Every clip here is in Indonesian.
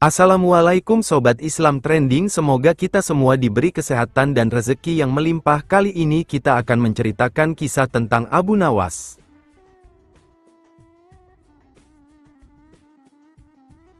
Assalamualaikum Sobat Islam Trending, semoga kita semua diberi kesehatan dan rezeki yang melimpah. Kali ini kita akan menceritakan kisah tentang Abu Nawas.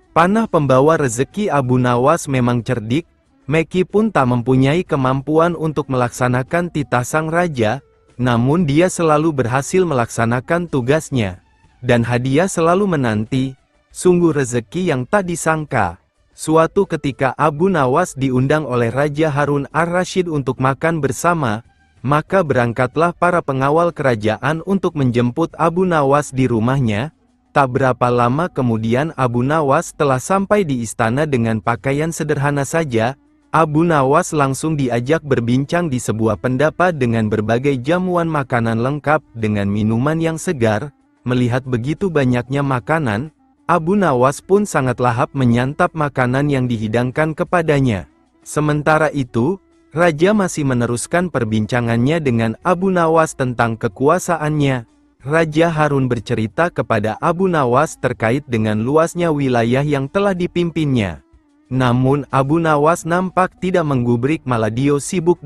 Panah pembawa rezeki Abu Nawas memang cerdik, meskipun tak mempunyai kemampuan untuk melaksanakan titah sang raja, namun dia selalu berhasil melaksanakan tugasnya. Dan hadiah selalu menanti. Sungguh rezeki yang tak disangka. Suatu ketika Abu Nawas diundang oleh Raja Harun ar-Rasyid untuk makan bersama, maka berangkatlah para pengawal kerajaan untuk menjemput Abu Nawas di rumahnya. Tak berapa lama kemudian Abu Nawas telah sampai di istana dengan pakaian sederhana saja. Abu Nawas langsung diajak berbincang di sebuah pendapa dengan berbagai jamuan makanan lengkap dengan minuman yang segar. Melihat begitu banyaknya makanan, Abu Nawas pun sangat lahap menyantap makanan yang dihidangkan kepadanya. Sementara itu, Raja masih meneruskan perbincangannya dengan Abu Nawas tentang kekuasaannya. Raja Harun bercerita kepada Abu Nawas terkait dengan luasnya wilayah yang telah dipimpinnya. Namun Abu Nawas nampak tidak menggubris, malah dia sibuk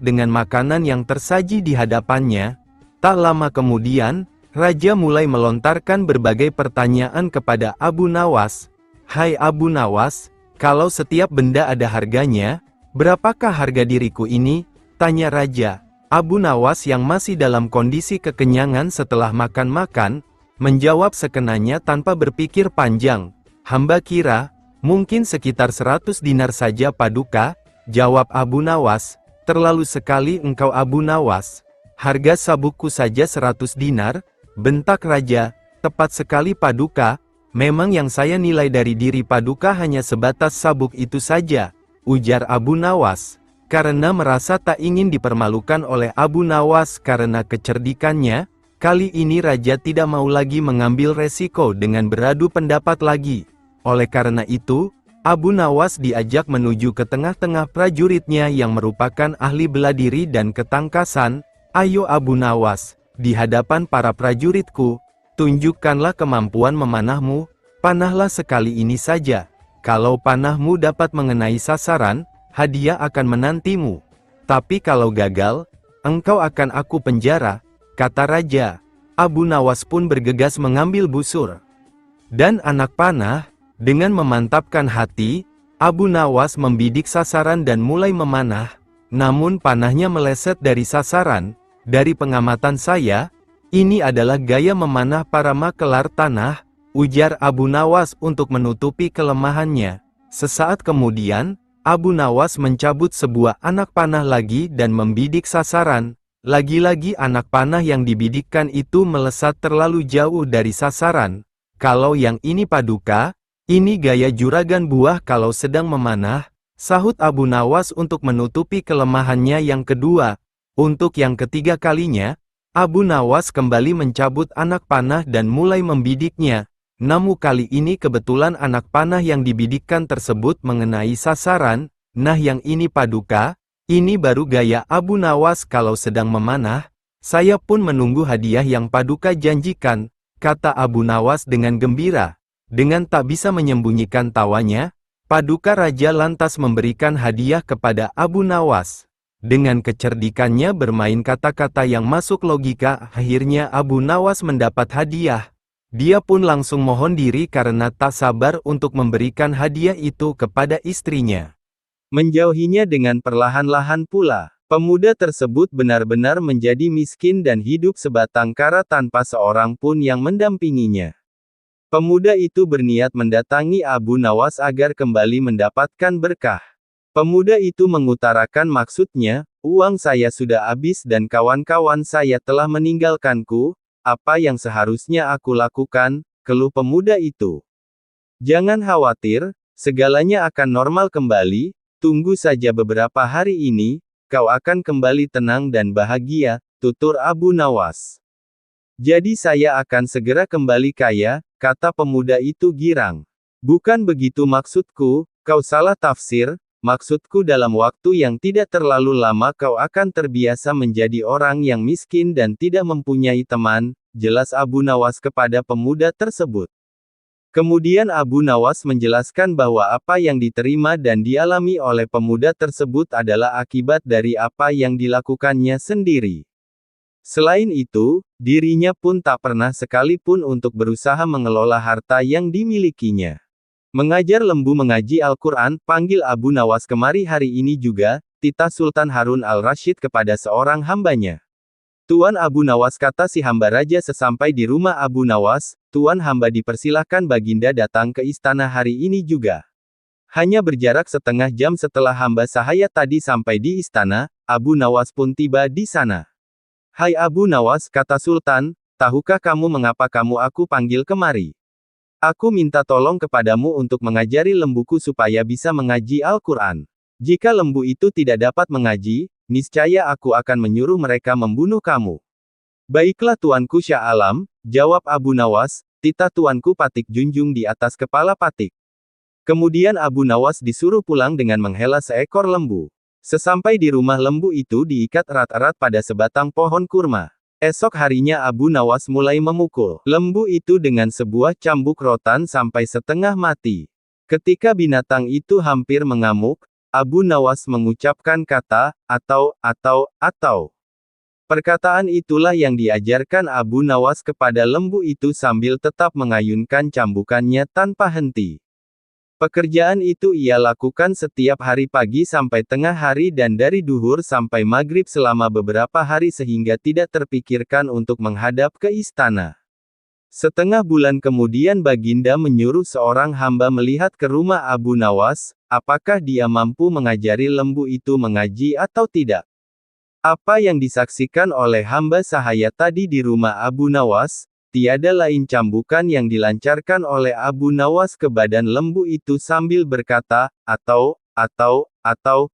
dengan makanan yang tersaji di hadapannya. Tak lama kemudian, Raja mulai melontarkan berbagai pertanyaan kepada Abu Nawas. "Hai Abu Nawas, kalau setiap benda ada harganya, berapakah harga diriku ini?" tanya Raja. Abu Nawas yang masih dalam kondisi kekenyangan setelah makan-makan, menjawab sekenanya tanpa berpikir panjang. "Hamba kira, mungkin sekitar 100 dinar saja Paduka," jawab Abu Nawas. "Terlalu sekali engkau Abu Nawas. Harga sabukku saja 100 dinar, bentak Raja. "Tepat sekali Paduka, memang yang saya nilai dari diri Paduka hanya sebatas sabuk itu saja," ujar Abu Nawas. Karena merasa tak ingin dipermalukan oleh Abu Nawas karena kecerdikannya, kali ini Raja tidak mau lagi mengambil resiko dengan beradu pendapat lagi. Oleh karena itu, Abu Nawas diajak menuju ke tengah-tengah prajuritnya yang merupakan ahli bela diri dan ketangkasan. "Ayo Abu Nawas, di hadapan para prajuritku, tunjukkanlah kemampuan memanahmu. Panahlah sekali ini saja. Kalau panahmu dapat mengenai sasaran, hadiah akan menantimu. Tapi kalau gagal, engkau akan aku penjara," kata Raja. Abu Nawas pun bergegas mengambil busur dan anak panah. Dengan memantapkan hati, Abu Nawas membidik sasaran dan mulai memanah. Namun panahnya meleset dari sasaran. "Dari pengamatan saya, ini adalah gaya memanah para makelar tanah," ujar Abu Nawas untuk menutupi kelemahannya. Sesaat kemudian, Abu Nawas mencabut sebuah anak panah lagi dan membidik sasaran. Lagi-lagi anak panah yang dibidikkan itu melesat terlalu jauh dari sasaran. "Kalau yang ini Paduka, ini gaya juragan buah kalau sedang memanah," sahut Abu Nawas untuk menutupi kelemahannya yang kedua. Untuk yang ketiga kalinya, Abu Nawas kembali mencabut anak panah dan mulai membidiknya. Namun kali ini kebetulan anak panah yang dibidikkan tersebut mengenai sasaran. "Nah yang ini Paduka, ini baru gaya Abu Nawas kalau sedang memanah. Saya pun menunggu hadiah yang Paduka janjikan," kata Abu Nawas dengan gembira. Dengan tak bisa menyembunyikan tawanya, Paduka Raja lantas memberikan hadiah kepada Abu Nawas. Dengan kecerdikannya bermain kata-kata yang masuk logika, akhirnya Abu Nawas mendapat hadiah. Dia pun langsung mohon diri karena tak sabar untuk memberikan hadiah itu kepada istrinya. Menjauhinya dengan perlahan-lahan pula, pemuda tersebut benar-benar menjadi miskin dan hidup sebatang kara tanpa seorang pun yang mendampinginya. Pemuda itu berniat mendatangi Abu Nawas agar kembali mendapatkan berkah. Pemuda itu mengutarakan maksudnya, "Uang saya sudah habis dan kawan-kawan saya telah meninggalkanku. Apa yang seharusnya aku lakukan?" keluh pemuda itu. "Jangan khawatir, segalanya akan normal kembali. Tunggu saja beberapa hari ini, kau akan kembali tenang dan bahagia," tutur Abu Nawas. "Jadi saya akan segera kembali kaya," kata pemuda itu girang. "Bukan begitu maksudku, kau salah tafsir. Maksudku dalam waktu yang tidak terlalu lama kau akan terbiasa menjadi orang yang miskin dan tidak mempunyai teman," jelas Abu Nawas kepada pemuda tersebut. Kemudian Abu Nawas menjelaskan bahwa apa yang diterima dan dialami oleh pemuda tersebut adalah akibat dari apa yang dilakukannya sendiri. Selain itu, dirinya pun tak pernah sekalipun untuk berusaha mengelola harta yang dimilikinya. Mengajar lembu mengaji Al-Quran, panggil Abu Nawas kemari hari ini juga, titah Sultan Harun al-Rasyid kepada seorang hambanya. Tuan Abu Nawas, kata si hamba raja sesampai di rumah Abu Nawas, Tuan hamba dipersilahkan Baginda datang ke istana hari ini juga. Hanya berjarak setengah jam setelah hamba sahaya tadi sampai di istana, Abu Nawas pun tiba di sana. Hai Abu Nawas, kata Sultan, tahukah kamu mengapa aku panggil kemari? Aku minta tolong kepadamu untuk mengajari lembuku supaya bisa mengaji Al-Quran. Jika lembu itu tidak dapat mengaji, niscaya aku akan menyuruh mereka membunuh kamu. Baiklah Tuanku Syah Alam, jawab Abu Nawas, titah Tuanku Patik junjung di atas kepala Patik. Kemudian Abu Nawas disuruh pulang dengan menghela seekor lembu. Sesampai di rumah lembu itu diikat erat-erat pada sebatang pohon kurma. Esok harinya Abu Nawas mulai memukul lembu itu dengan sebuah cambuk rotan sampai setengah mati. Ketika binatang itu hampir mengamuk, Abu Nawas mengucapkan kata, atau. Perkataan itulah yang diajarkan Abu Nawas kepada lembu itu sambil tetap mengayunkan cambukannya tanpa henti. Pekerjaan itu ia lakukan setiap hari pagi sampai tengah hari dan dari duhur sampai maghrib selama beberapa hari sehingga tidak terpikirkan untuk menghadap ke istana. Setengah bulan kemudian Baginda menyuruh seorang hamba melihat ke rumah Abu Nawas, apakah dia mampu mengajari lembu itu mengaji atau tidak. Apa yang disaksikan oleh hamba sahaya tadi di rumah Abu Nawas, tiada lain cambukan yang dilancarkan oleh Abu Nawas ke badan lembu itu sambil berkata, atau,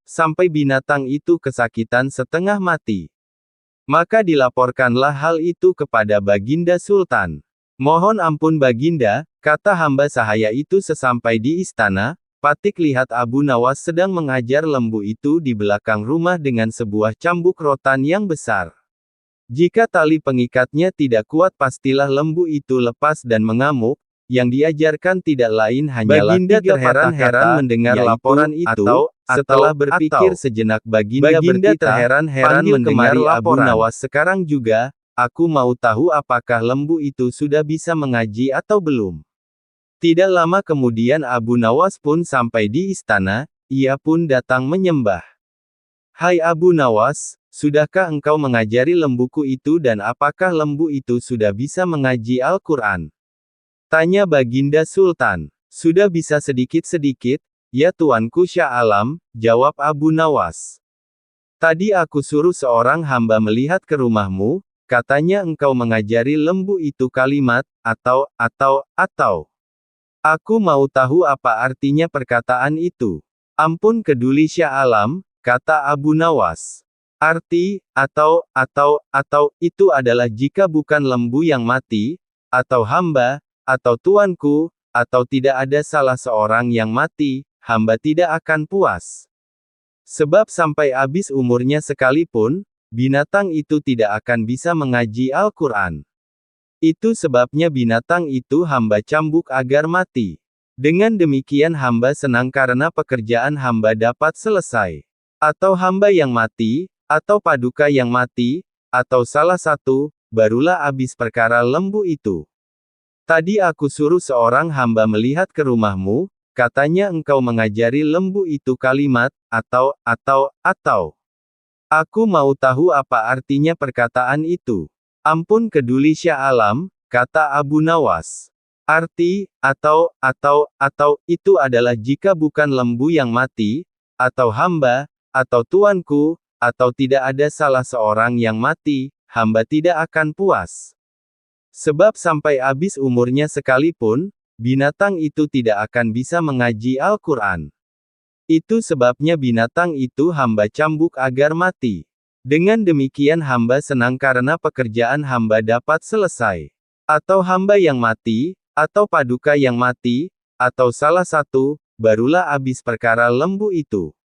sampai binatang itu kesakitan setengah mati. Maka dilaporkanlah hal itu kepada Baginda Sultan. Mohon ampun Baginda, kata hamba sahaya itu sesampai di istana, Patik lihat Abu Nawas sedang mengajar lembu itu di belakang rumah dengan sebuah cambuk rotan yang besar. Jika tali pengikatnya tidak kuat pastilah lembu itu lepas dan mengamuk, yang diajarkan tidak lain hanyalah Baginda terheran-heran mendengar laporan itu, setelah berpikir sejenak Baginda terheran-heran mendengar Abu Nawas sekarang juga, aku mau tahu apakah lembu itu sudah bisa mengaji atau belum. Tidak lama kemudian Abu Nawas pun sampai di istana, ia pun datang menyembah. Hai Abu Nawas, sudahkah engkau mengajari lembuku itu dan apakah lembu itu sudah bisa mengaji Al-Quran? Tanya Baginda Sultan. Sudah bisa sedikit-sedikit, ya Tuanku Syah Alam, jawab Abu Nawas. Tadi aku suruh seorang hamba melihat ke rumahmu, katanya engkau mengajari lembu itu kalimat, atau. Aku mau tahu apa artinya perkataan itu. Ampun keduli Syah Alam, kata Abu Nawas. Arti, atau, itu adalah jika bukan lembu yang mati, atau hamba, atau tuanku, atau tidak ada salah seorang yang mati, hamba tidak akan puas. Sebab sampai habis umurnya sekalipun, binatang itu tidak akan bisa mengaji Al-Quran. Itu sebabnya binatang itu hamba cambuk agar mati. Dengan demikian hamba senang karena pekerjaan hamba dapat selesai. Atau hamba yang mati, atau paduka yang mati, atau salah satu, barulah habis perkara lembu itu. Tadi aku suruh seorang hamba melihat ke rumahmu, katanya engkau mengajari lembu itu kalimat, atau. Aku mau tahu apa artinya perkataan itu. Ampun keduli Syah Alam, kata Abu Nawas. Arti, atau, itu adalah jika bukan lembu yang mati, atau hamba, atau tuanku, atau tidak ada salah seorang yang mati, hamba tidak akan puas. Sebab sampai habis umurnya sekalipun, binatang itu tidak akan bisa mengaji Al-Quran. Itu sebabnya binatang itu hamba cambuk agar mati. Dengan demikian hamba senang karena pekerjaan hamba dapat selesai. Atau hamba yang mati, atau paduka yang mati, atau salah satu, barulah habis perkara lembu itu.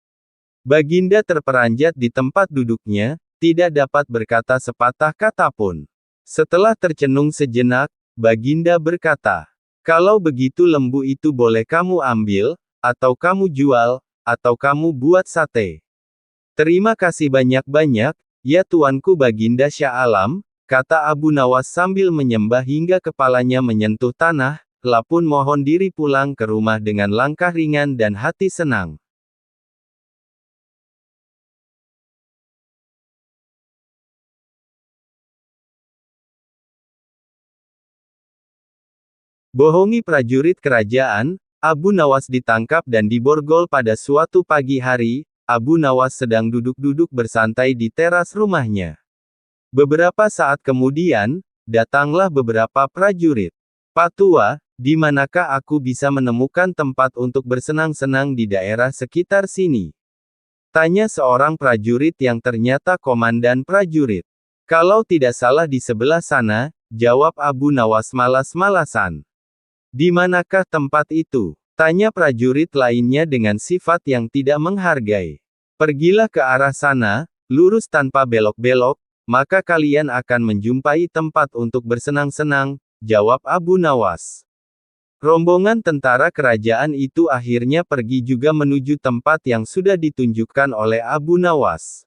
Baginda terperanjat di tempat duduknya, tidak dapat berkata sepatah kata pun. Setelah tercenung sejenak, Baginda berkata, Kalau begitu lembu itu boleh kamu ambil, atau kamu jual, atau kamu buat sate. Terima kasih banyak-banyak, ya Tuanku Baginda Shah Alam, kata Abu Nawas sambil menyembah hingga kepalanya menyentuh tanah, lapun mohon diri pulang ke rumah dengan langkah ringan dan hati senang. Bohongi prajurit kerajaan, Abu Nawas ditangkap dan diborgol pada suatu pagi hari. Abu Nawas sedang duduk-duduk bersantai di teras rumahnya. Beberapa saat kemudian, datanglah beberapa prajurit. Pak Tua, di manakah aku bisa menemukan tempat untuk bersenang-senang di daerah sekitar sini? Tanya seorang prajurit yang ternyata komandan prajurit. Kalau tidak salah di sebelah sana, jawab Abu Nawas malas-malasan. Di manakah tempat itu? Tanya prajurit lainnya dengan sifat yang tidak menghargai. Pergilah ke arah sana, lurus tanpa belok-belok, maka kalian akan menjumpai tempat untuk bersenang-senang, jawab Abu Nawas. Rombongan tentara kerajaan itu akhirnya pergi juga menuju tempat yang sudah ditunjukkan oleh Abu Nawas.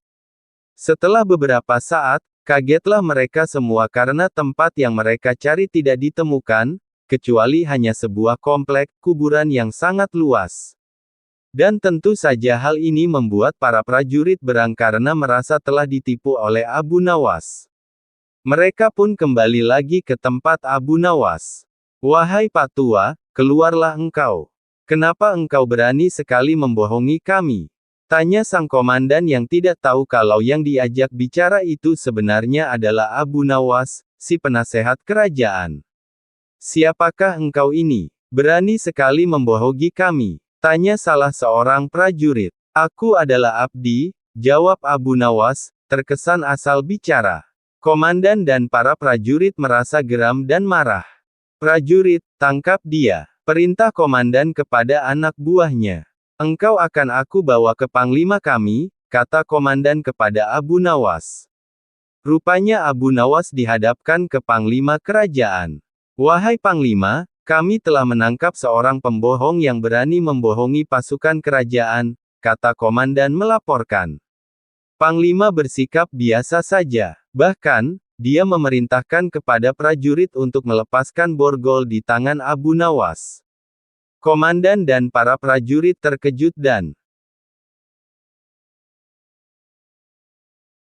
Setelah beberapa saat, kagetlah mereka semua karena tempat yang mereka cari tidak ditemukan, kecuali hanya sebuah komplek kuburan yang sangat luas. Dan tentu saja hal ini membuat para prajurit berang karena merasa telah ditipu oleh Abu Nawas. Mereka pun kembali lagi ke tempat Abu Nawas. Wahai Pak Tua, keluarlah engkau. Kenapa engkau berani sekali membohongi kami? Tanya sang komandan yang tidak tahu kalau yang diajak bicara itu sebenarnya adalah Abu Nawas, si penasehat kerajaan. Siapakah engkau ini? Berani sekali membohongi kami. Tanya salah seorang prajurit. Aku adalah Abdi, jawab Abu Nawas, terkesan asal bicara. Komandan dan para prajurit merasa geram dan marah. Prajurit, tangkap dia. Perintah komandan kepada anak buahnya. Engkau akan aku bawa ke panglima kami, kata komandan kepada Abu Nawas. Rupanya Abu Nawas dihadapkan ke panglima kerajaan. Wahai Panglima, kami telah menangkap seorang pembohong yang berani membohongi pasukan kerajaan, kata komandan melaporkan. Panglima bersikap biasa saja. Bahkan, dia memerintahkan kepada prajurit untuk melepaskan borgol di tangan Abu Nawas. Komandan dan para prajurit terkejut dan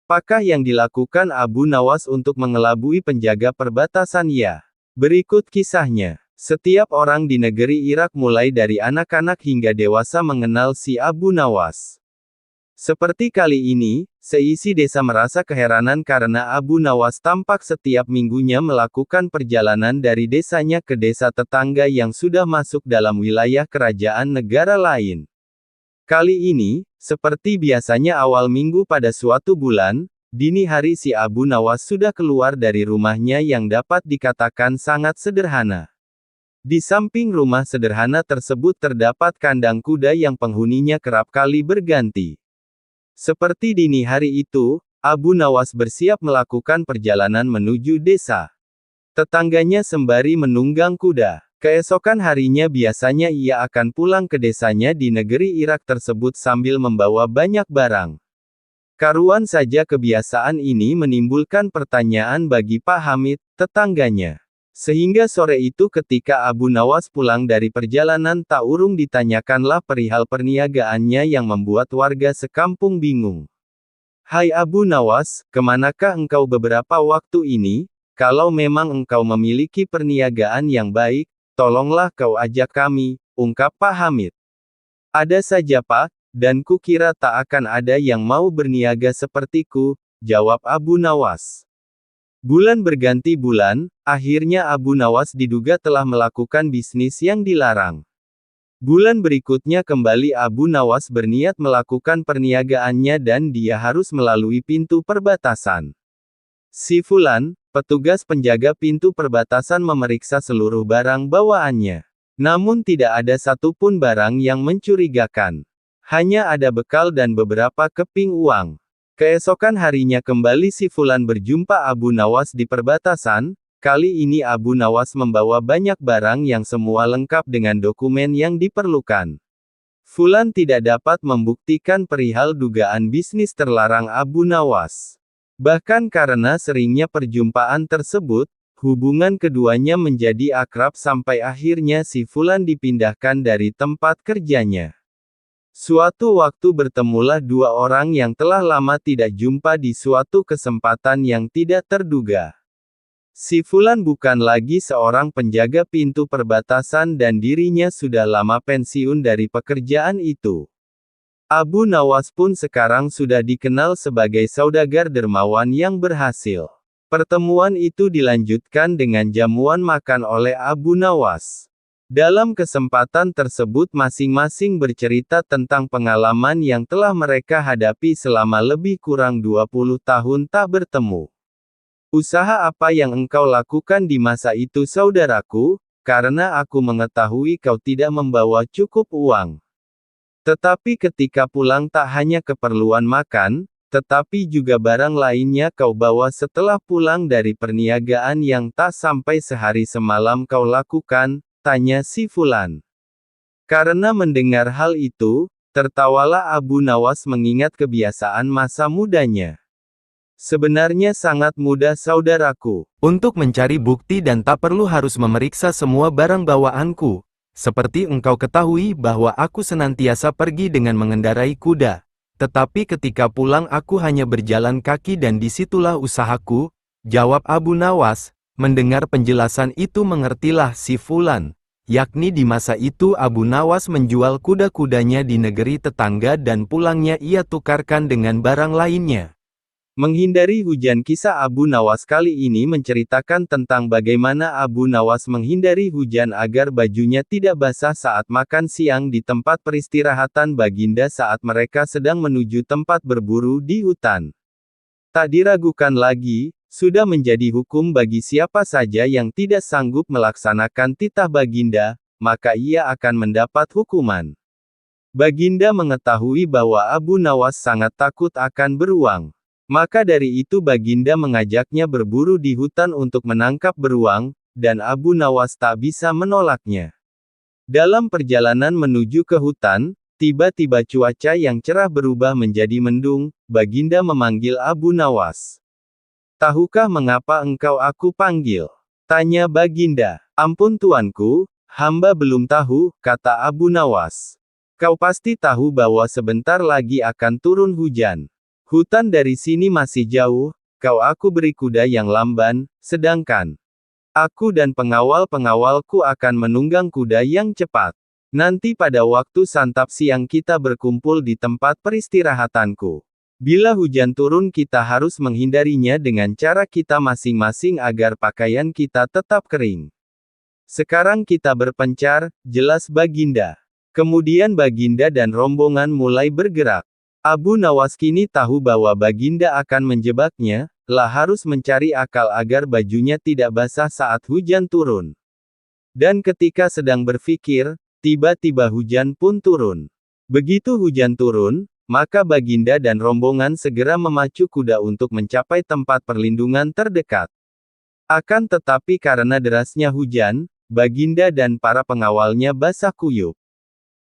apakah yang dilakukan Abu Nawas untuk mengelabui penjaga perbatasan ya? Berikut kisahnya. Setiap orang di negeri Irak mulai dari anak-anak hingga dewasa mengenal si Abu Nawas. Seperti kali ini, seisi desa merasa keheranan karena Abu Nawas tampak setiap minggunya melakukan perjalanan dari desanya ke desa tetangga yang sudah masuk dalam wilayah kerajaan negara lain. Kali ini, seperti biasanya awal minggu pada suatu bulan, dini hari si Abu Nawas sudah keluar dari rumahnya yang dapat dikatakan sangat sederhana. Di samping rumah sederhana tersebut terdapat kandang kuda yang penghuninya kerap kali berganti. Seperti dini hari itu, Abu Nawas bersiap melakukan perjalanan menuju desa. Tetangganya sembari menunggang kuda. Keesokan harinya biasanya ia akan pulang ke desanya di negeri Irak tersebut sambil membawa banyak barang. Karuan saja kebiasaan ini menimbulkan pertanyaan bagi Pak Hamid, tetangganya. Sehingga sore itu ketika Abu Nawas pulang dari perjalanan tak urung ditanyakanlah perihal perniagaannya yang membuat warga sekampung bingung. Hai Abu Nawas, kemanakah engkau beberapa waktu ini? Kalau memang engkau memiliki perniagaan yang baik, tolonglah kau ajak kami, ungkap Pak Hamid. Ada saja Pak, dan kukira tak akan ada yang mau berniaga sepertiku, jawab Abu Nawas. Bulan berganti bulan, akhirnya Abu Nawas diduga telah melakukan bisnis yang dilarang. Bulan berikutnya kembali Abu Nawas berniat melakukan perniagaannya dan dia harus melalui pintu perbatasan. Si Fulan, petugas penjaga pintu perbatasan memeriksa seluruh barang bawaannya. Namun tidak ada satupun barang yang mencurigakan. Hanya ada bekal dan beberapa keping uang. Keesokan harinya kembali si Fulan berjumpa Abu Nawas di perbatasan, Kali ini Abu Nawas membawa banyak barang yang semua lengkap dengan dokumen yang diperlukan. Fulan tidak dapat membuktikan perihal dugaan bisnis terlarang Abu Nawas. Bahkan karena seringnya perjumpaan tersebut, hubungan keduanya menjadi akrab sampai akhirnya si Fulan dipindahkan dari tempat kerjanya. Suatu waktu bertemulah dua orang yang telah lama tidak jumpa di suatu kesempatan yang tidak terduga. Si Fulan bukan lagi seorang penjaga pintu perbatasan dan dirinya sudah lama pensiun dari pekerjaan itu. Abu Nawas pun sekarang sudah dikenal sebagai saudagar dermawan yang berhasil. Pertemuan itu dilanjutkan dengan jamuan makan oleh Abu Nawas. Dalam kesempatan tersebut masing-masing bercerita tentang pengalaman yang telah mereka hadapi selama lebih kurang 20 tahun tak bertemu. Usaha apa yang engkau lakukan di masa itu saudaraku, karena aku mengetahui kau tidak membawa cukup uang. Tetapi ketika pulang tak hanya keperluan makan, tetapi juga barang lainnya kau bawa setelah pulang dari perniagaan yang tak sampai sehari semalam kau lakukan, tanya si Fulan. Karena mendengar hal itu, tertawalah Abu Nawas mengingat kebiasaan masa mudanya. Sebenarnya sangat mudah saudaraku, untuk mencari bukti dan tak perlu harus memeriksa semua barang bawaanku. Seperti engkau ketahui bahwa aku senantiasa pergi dengan mengendarai kuda. Tetapi ketika pulang aku hanya berjalan kaki dan disitulah usahaku, jawab Abu Nawas. Mendengar penjelasan itu mengertilah si Fulan. Yakni di masa itu Abu Nawas menjual kuda-kudanya di negeri tetangga dan pulangnya ia tukarkan dengan barang lainnya. Menghindari hujan. Kisah Abu Nawas kali ini menceritakan tentang bagaimana Abu Nawas menghindari hujan agar bajunya tidak basah saat makan siang di tempat peristirahatan Baginda saat mereka sedang menuju tempat berburu di hutan. Tak diragukan lagi, sudah menjadi hukum bagi siapa saja yang tidak sanggup melaksanakan titah Baginda, maka ia akan mendapat hukuman. Baginda mengetahui bahwa Abu Nawas sangat takut akan beruang. Maka dari itu Baginda mengajaknya berburu di hutan untuk menangkap beruang, dan Abu Nawas tak bisa menolaknya. Dalam perjalanan menuju ke hutan, tiba-tiba cuaca yang cerah berubah menjadi mendung. Baginda memanggil Abu Nawas. Tahukah mengapa engkau aku panggil? Tanya Baginda. Ampun tuanku, hamba belum tahu, kata Abu Nawas. Kau pasti tahu bahwa sebentar lagi akan turun hujan. Hutan dari sini masih jauh, aku beri kuda yang lamban, sedangkan aku dan pengawal-pengawalku akan menunggang kuda yang cepat. Nanti pada waktu santap siang kita berkumpul di tempat peristirahatanku. Bila hujan turun kita harus menghindarinya dengan cara kita masing-masing agar pakaian kita tetap kering. Sekarang kita berpencar, jelas Baginda. Kemudian Baginda dan rombongan mulai bergerak. Abu Nawas kini tahu bahwa Baginda akan menjebaknya, harus mencari akal agar bajunya tidak basah saat hujan turun. Dan ketika sedang berpikir, tiba-tiba hujan pun turun. Begitu hujan turun, maka Baginda dan rombongan segera memacu kuda untuk mencapai tempat perlindungan terdekat. Akan tetapi karena derasnya hujan, Baginda dan para pengawalnya basah kuyup.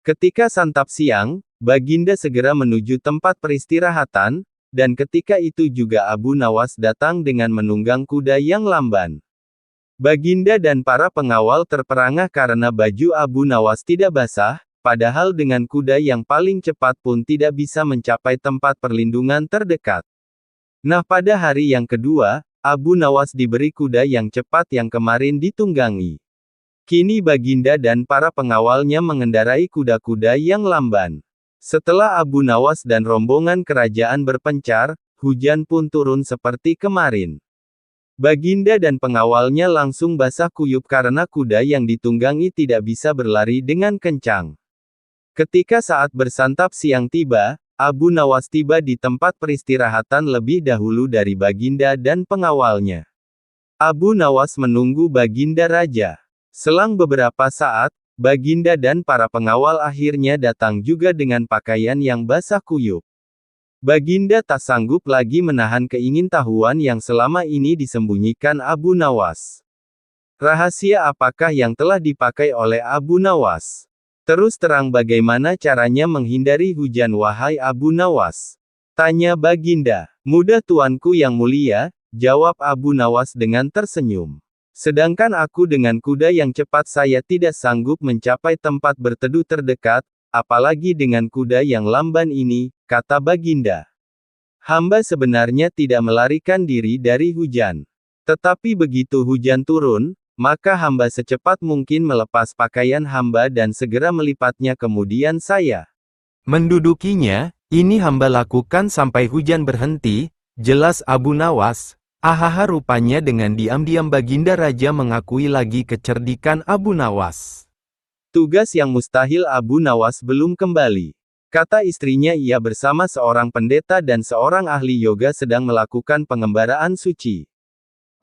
Ketika santap siang, Baginda segera menuju tempat peristirahatan, dan ketika itu juga Abu Nawas datang dengan menunggang kuda yang lamban. Baginda dan para pengawal terperangah karena baju Abu Nawas tidak basah, padahal dengan kuda yang paling cepat pun tidak bisa mencapai tempat perlindungan terdekat. Nah pada hari yang kedua, Abu Nawas diberi kuda yang cepat yang kemarin ditunggangi. Kini Baginda dan para pengawalnya mengendarai kuda-kuda yang lamban. Setelah Abu Nawas dan rombongan kerajaan berpencar, hujan pun turun seperti kemarin. Baginda dan pengawalnya langsung basah kuyup karena kuda yang ditunggangi tidak bisa berlari dengan kencang. Ketika saat bersantap siang tiba, Abu Nawas tiba di tempat peristirahatan lebih dahulu dari Baginda dan pengawalnya. Abu Nawas menunggu Baginda Raja. Selang beberapa saat, Baginda dan para pengawal akhirnya datang juga dengan pakaian yang basah kuyup. Baginda tak sanggup lagi menahan keingintahuan yang selama ini disembunyikan Abu Nawas. Rahasia apakah yang telah dipakai oleh Abu Nawas? Terus terang bagaimana caranya menghindari hujan wahai Abu Nawas? Tanya Baginda. Mudah tuanku yang mulia, jawab Abu Nawas dengan tersenyum. Sedangkan aku dengan kuda yang cepat saya tidak sanggup mencapai tempat berteduh terdekat, apalagi dengan kuda yang lamban ini, kata Baginda. Hamba sebenarnya tidak melarikan diri dari hujan. Tetapi begitu hujan turun, maka hamba secepat mungkin melepas pakaian hamba dan segera melipatnya kemudian saya mendudukinya. Ini hamba lakukan sampai hujan berhenti, jelas Abu Nawas. Ahaha, rupanya dengan diam-diam Baginda Raja mengakui lagi kecerdikan Abu Nawas. Tugas yang mustahil Abu Nawas belum kembali. Kata istrinya, ia bersama seorang pendeta dan seorang ahli yoga sedang melakukan pengembaraan suci.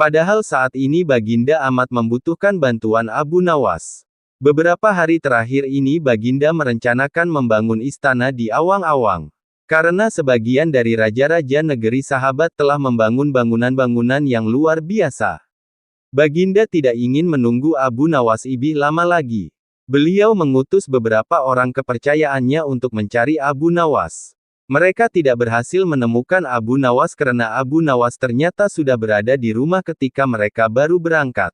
Padahal saat ini Baginda amat membutuhkan bantuan Abu Nawas. Beberapa hari terakhir ini Baginda merencanakan membangun istana di awang-awang. Karena sebagian dari raja-raja negeri sahabat telah membangun bangunan-bangunan yang luar biasa. Baginda tidak ingin menunggu Abu Nawas ibih lama lagi. Beliau mengutus beberapa orang kepercayaannya untuk mencari Abu Nawas. Mereka tidak berhasil menemukan Abu Nawas karena Abu Nawas ternyata sudah berada di rumah ketika mereka baru berangkat.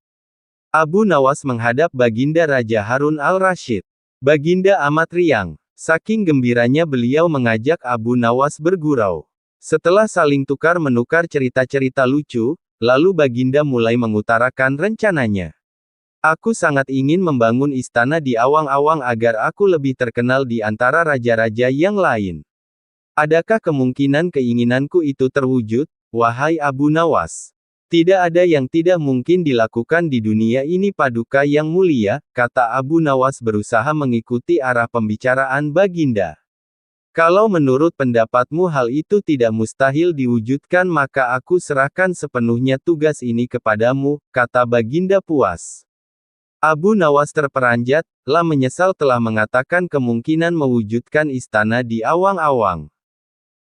Abu Nawas menghadap Baginda Raja Harun al-Rashid. Baginda amat riang. Saking gembiranya beliau mengajak Abu Nawas bergurau. Setelah saling tukar-menukar cerita-cerita lucu, lalu Baginda mulai mengutarakan rencananya. Aku sangat ingin membangun istana di awang-awang agar aku lebih terkenal di antara raja-raja yang lain. Adakah kemungkinan keinginanku itu terwujud, wahai Abu Nawas? Tidak ada yang tidak mungkin dilakukan di dunia ini Paduka yang mulia, kata Abu Nawas berusaha mengikuti arah pembicaraan Baginda. Kalau menurut pendapatmu hal itu tidak mustahil diwujudkan maka aku serahkan sepenuhnya tugas ini kepadamu, kata Baginda puas. Abu Nawas terperanjat, lah menyesal telah mengatakan kemungkinan mewujudkan istana di awang-awang.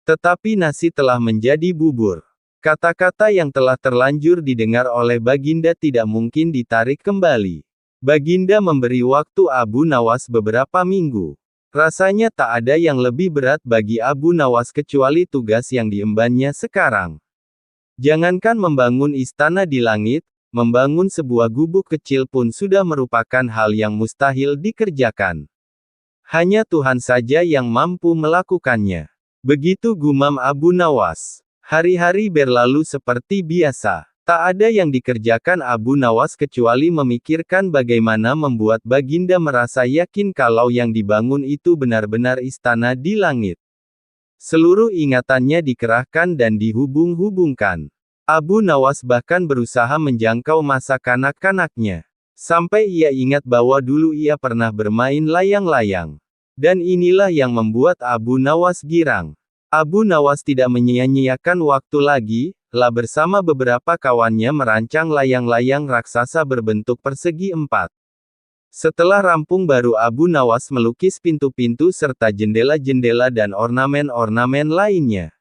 Tetapi nasi telah menjadi bubur. Kata-kata yang telah terlanjur didengar oleh Baginda tidak mungkin ditarik kembali. Baginda memberi waktu Abu Nawas beberapa minggu. Rasanya tak ada yang lebih berat bagi Abu Nawas kecuali tugas yang diembannya sekarang. Jangankan membangun istana di langit, membangun sebuah gubuk kecil pun sudah merupakan hal yang mustahil dikerjakan. Hanya Tuhan saja yang mampu melakukannya. Begitu gumam Abu Nawas. Hari-hari berlalu seperti biasa. Tak ada yang dikerjakan Abu Nawas kecuali memikirkan bagaimana membuat Baginda merasa yakin kalau yang dibangun itu benar-benar istana di langit. Seluruh ingatannya dikerahkan dan dihubung-hubungkan. Abu Nawas bahkan berusaha menjangkau masa kanak-kanaknya. Sampai ia ingat bahwa dulu ia pernah bermain layang-layang. Dan inilah yang membuat Abu Nawas girang. Abu Nawas tidak menyia-nyiakan waktu lagi, lah bersama beberapa kawannya merancang layang-layang raksasa berbentuk persegi 4. Setelah rampung baru Abu Nawas melukis pintu-pintu serta jendela-jendela dan ornamen-ornamen lainnya.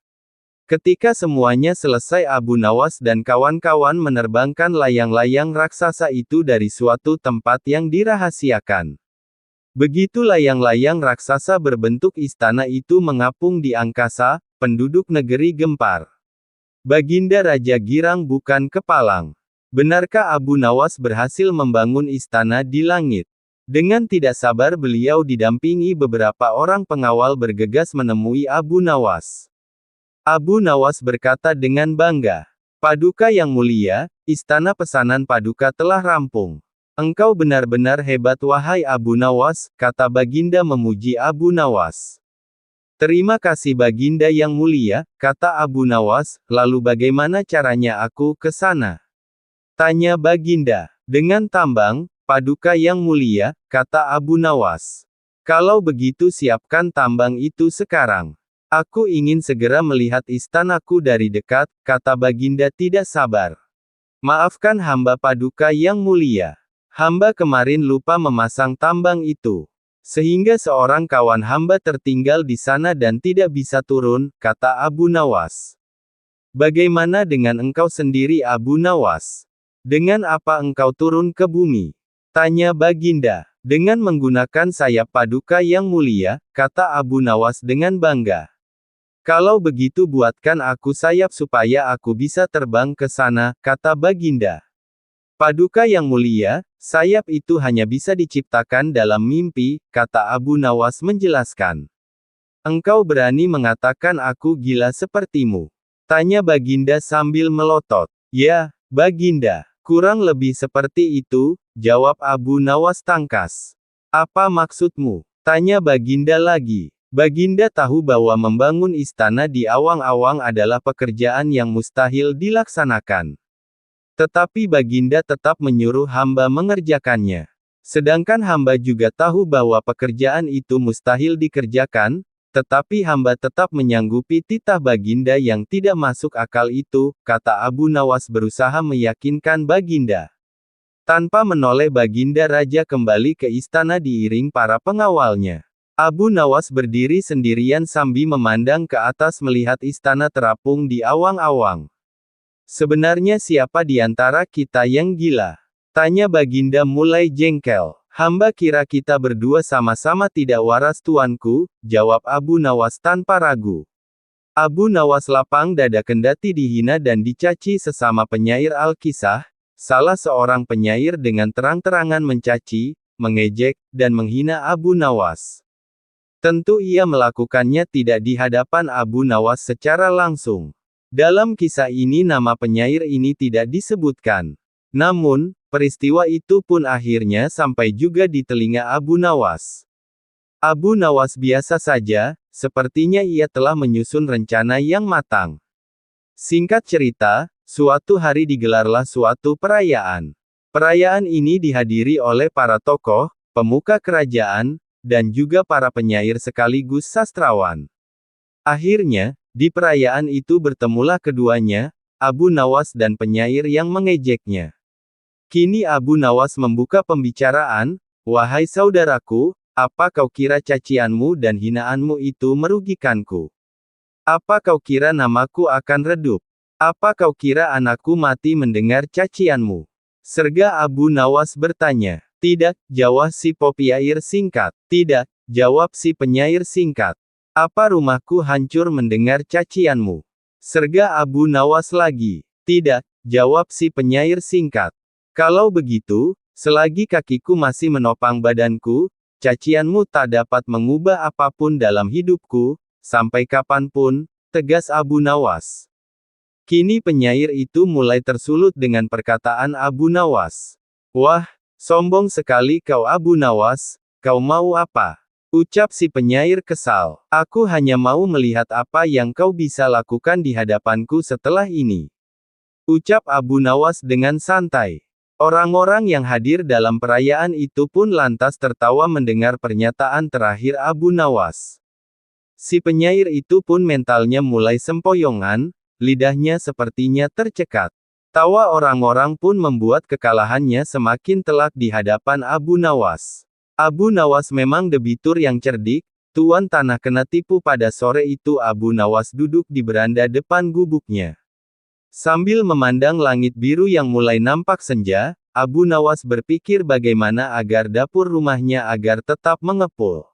Ketika semuanya selesai Abu Nawas dan kawan-kawan menerbangkan layang-layang raksasa itu dari suatu tempat yang dirahasiakan. Begitu layang-layang raksasa berbentuk istana itu mengapung di angkasa, penduduk negeri gempar. Baginda Raja girang bukan kepalang. Benarkah Abu Nawas berhasil membangun istana di langit? Dengan tidak sabar beliau didampingi beberapa orang pengawal bergegas menemui Abu Nawas. Abu Nawas berkata dengan bangga, Paduka yang mulia, istana pesanan Paduka telah rampung. Engkau benar-benar hebat wahai Abu Nawas, kata Baginda memuji Abu Nawas. Terima kasih Baginda yang mulia, kata Abu Nawas, lalu bagaimana caranya aku ke sana? Tanya Baginda. Dengan tambang, Paduka yang mulia, kata Abu Nawas. Kalau begitu siapkan tambang itu sekarang. Aku ingin segera melihat istanaku dari dekat, kata Baginda tidak sabar. Maafkan hamba Paduka yang mulia. Hamba kemarin lupa memasang tambang itu. Sehingga seorang kawan hamba tertinggal di sana dan tidak bisa turun, kata Abu Nawas. Bagaimana dengan engkau sendiri Abu Nawas? Dengan apa engkau turun ke bumi? Tanya Baginda. Dengan menggunakan sayap paduka yang mulia, kata Abu Nawas dengan bangga. Kalau begitu buatkan aku sayap supaya aku bisa terbang ke sana, kata Baginda. Paduka yang mulia, sayap itu hanya bisa diciptakan dalam mimpi, kata Abu Nawas menjelaskan. Engkau berani mengatakan aku gila sepertimu? Tanya Baginda sambil melotot. Ya, Baginda, kurang lebih seperti itu, jawab Abu Nawas tangkas. Apa maksudmu? Tanya Baginda lagi. Baginda tahu bahwa membangun istana di awang-awang adalah pekerjaan yang mustahil dilaksanakan. Tetapi Baginda tetap menyuruh hamba mengerjakannya. Sedangkan hamba juga tahu bahwa pekerjaan itu mustahil dikerjakan, tetapi hamba tetap menyanggupi titah Baginda yang tidak masuk akal itu, kata Abu Nawas berusaha meyakinkan Baginda. Tanpa menoleh Baginda Raja kembali ke istana diiring para pengawalnya. Abu Nawas berdiri sendirian sambil memandang ke atas melihat istana terapung di awang-awang. Sebenarnya siapa di antara kita yang gila? Tanya Baginda mulai jengkel. Hamba kira kita berdua sama-sama tidak waras tuanku, jawab Abu Nawas tanpa ragu. Abu Nawas lapang dada kendati dihina dan dicaci sesama penyair Al-Kisah, salah seorang penyair dengan terang-terangan mencaci, mengejek, dan menghina Abu Nawas. Tentu ia melakukannya tidak di hadapan Abu Nawas secara langsung. Dalam kisah ini nama penyair ini tidak disebutkan. Namun, peristiwa itu pun akhirnya sampai juga di telinga Abu Nawas. Abu Nawas biasa saja, sepertinya ia telah menyusun rencana yang matang. Singkat cerita, suatu hari digelarlah suatu perayaan. Perayaan ini dihadiri oleh para tokoh, pemuka kerajaan, dan juga para penyair sekaligus sastrawan. Akhirnya, di perayaan itu bertemulah keduanya, Abu Nawas dan penyair yang mengejeknya. Kini Abu Nawas membuka pembicaraan, "Wahai saudaraku, apa kau kira cacianmu dan hinaanmu itu merugikanku? Apa kau kira namaku akan redup? Apa kau kira anakku mati mendengar cacianmu?" Serga Abu Nawas bertanya. "Tidak," jawab si penyair singkat. "Tidak," jawab si penyair singkat. "Apa rumahku hancur mendengar cacianmu?" Serga Abu Nawas lagi. "Tidak," jawab si penyair singkat. "Kalau begitu, selagi kakiku masih menopang badanku, cacianmu tak dapat mengubah apapun dalam hidupku, sampai kapanpun," tegas Abu Nawas. Kini penyair itu mulai tersulut dengan perkataan Abu Nawas. "Wah, sombong sekali kau Abu Nawas, kau mau apa?" ucap si penyair kesal. "Aku hanya mau melihat apa yang kau bisa lakukan di hadapanku setelah ini," ucap Abu Nawas dengan santai. Orang-orang yang hadir dalam perayaan itu pun lantas tertawa mendengar pernyataan terakhir Abu Nawas. Si penyair itu pun mentalnya mulai sempoyongan, lidahnya sepertinya tercekat. Tawa orang-orang pun membuat kekalahannya semakin telak di hadapan Abu Nawas. Abu Nawas memang debitur yang cerdik, tuan tanah kena tipu pada sore itu Abu Nawas duduk di beranda depan gubuknya. Sambil memandang langit biru yang mulai nampak senja, Abu Nawas berpikir bagaimana agar dapur rumahnya agar tetap mengepul.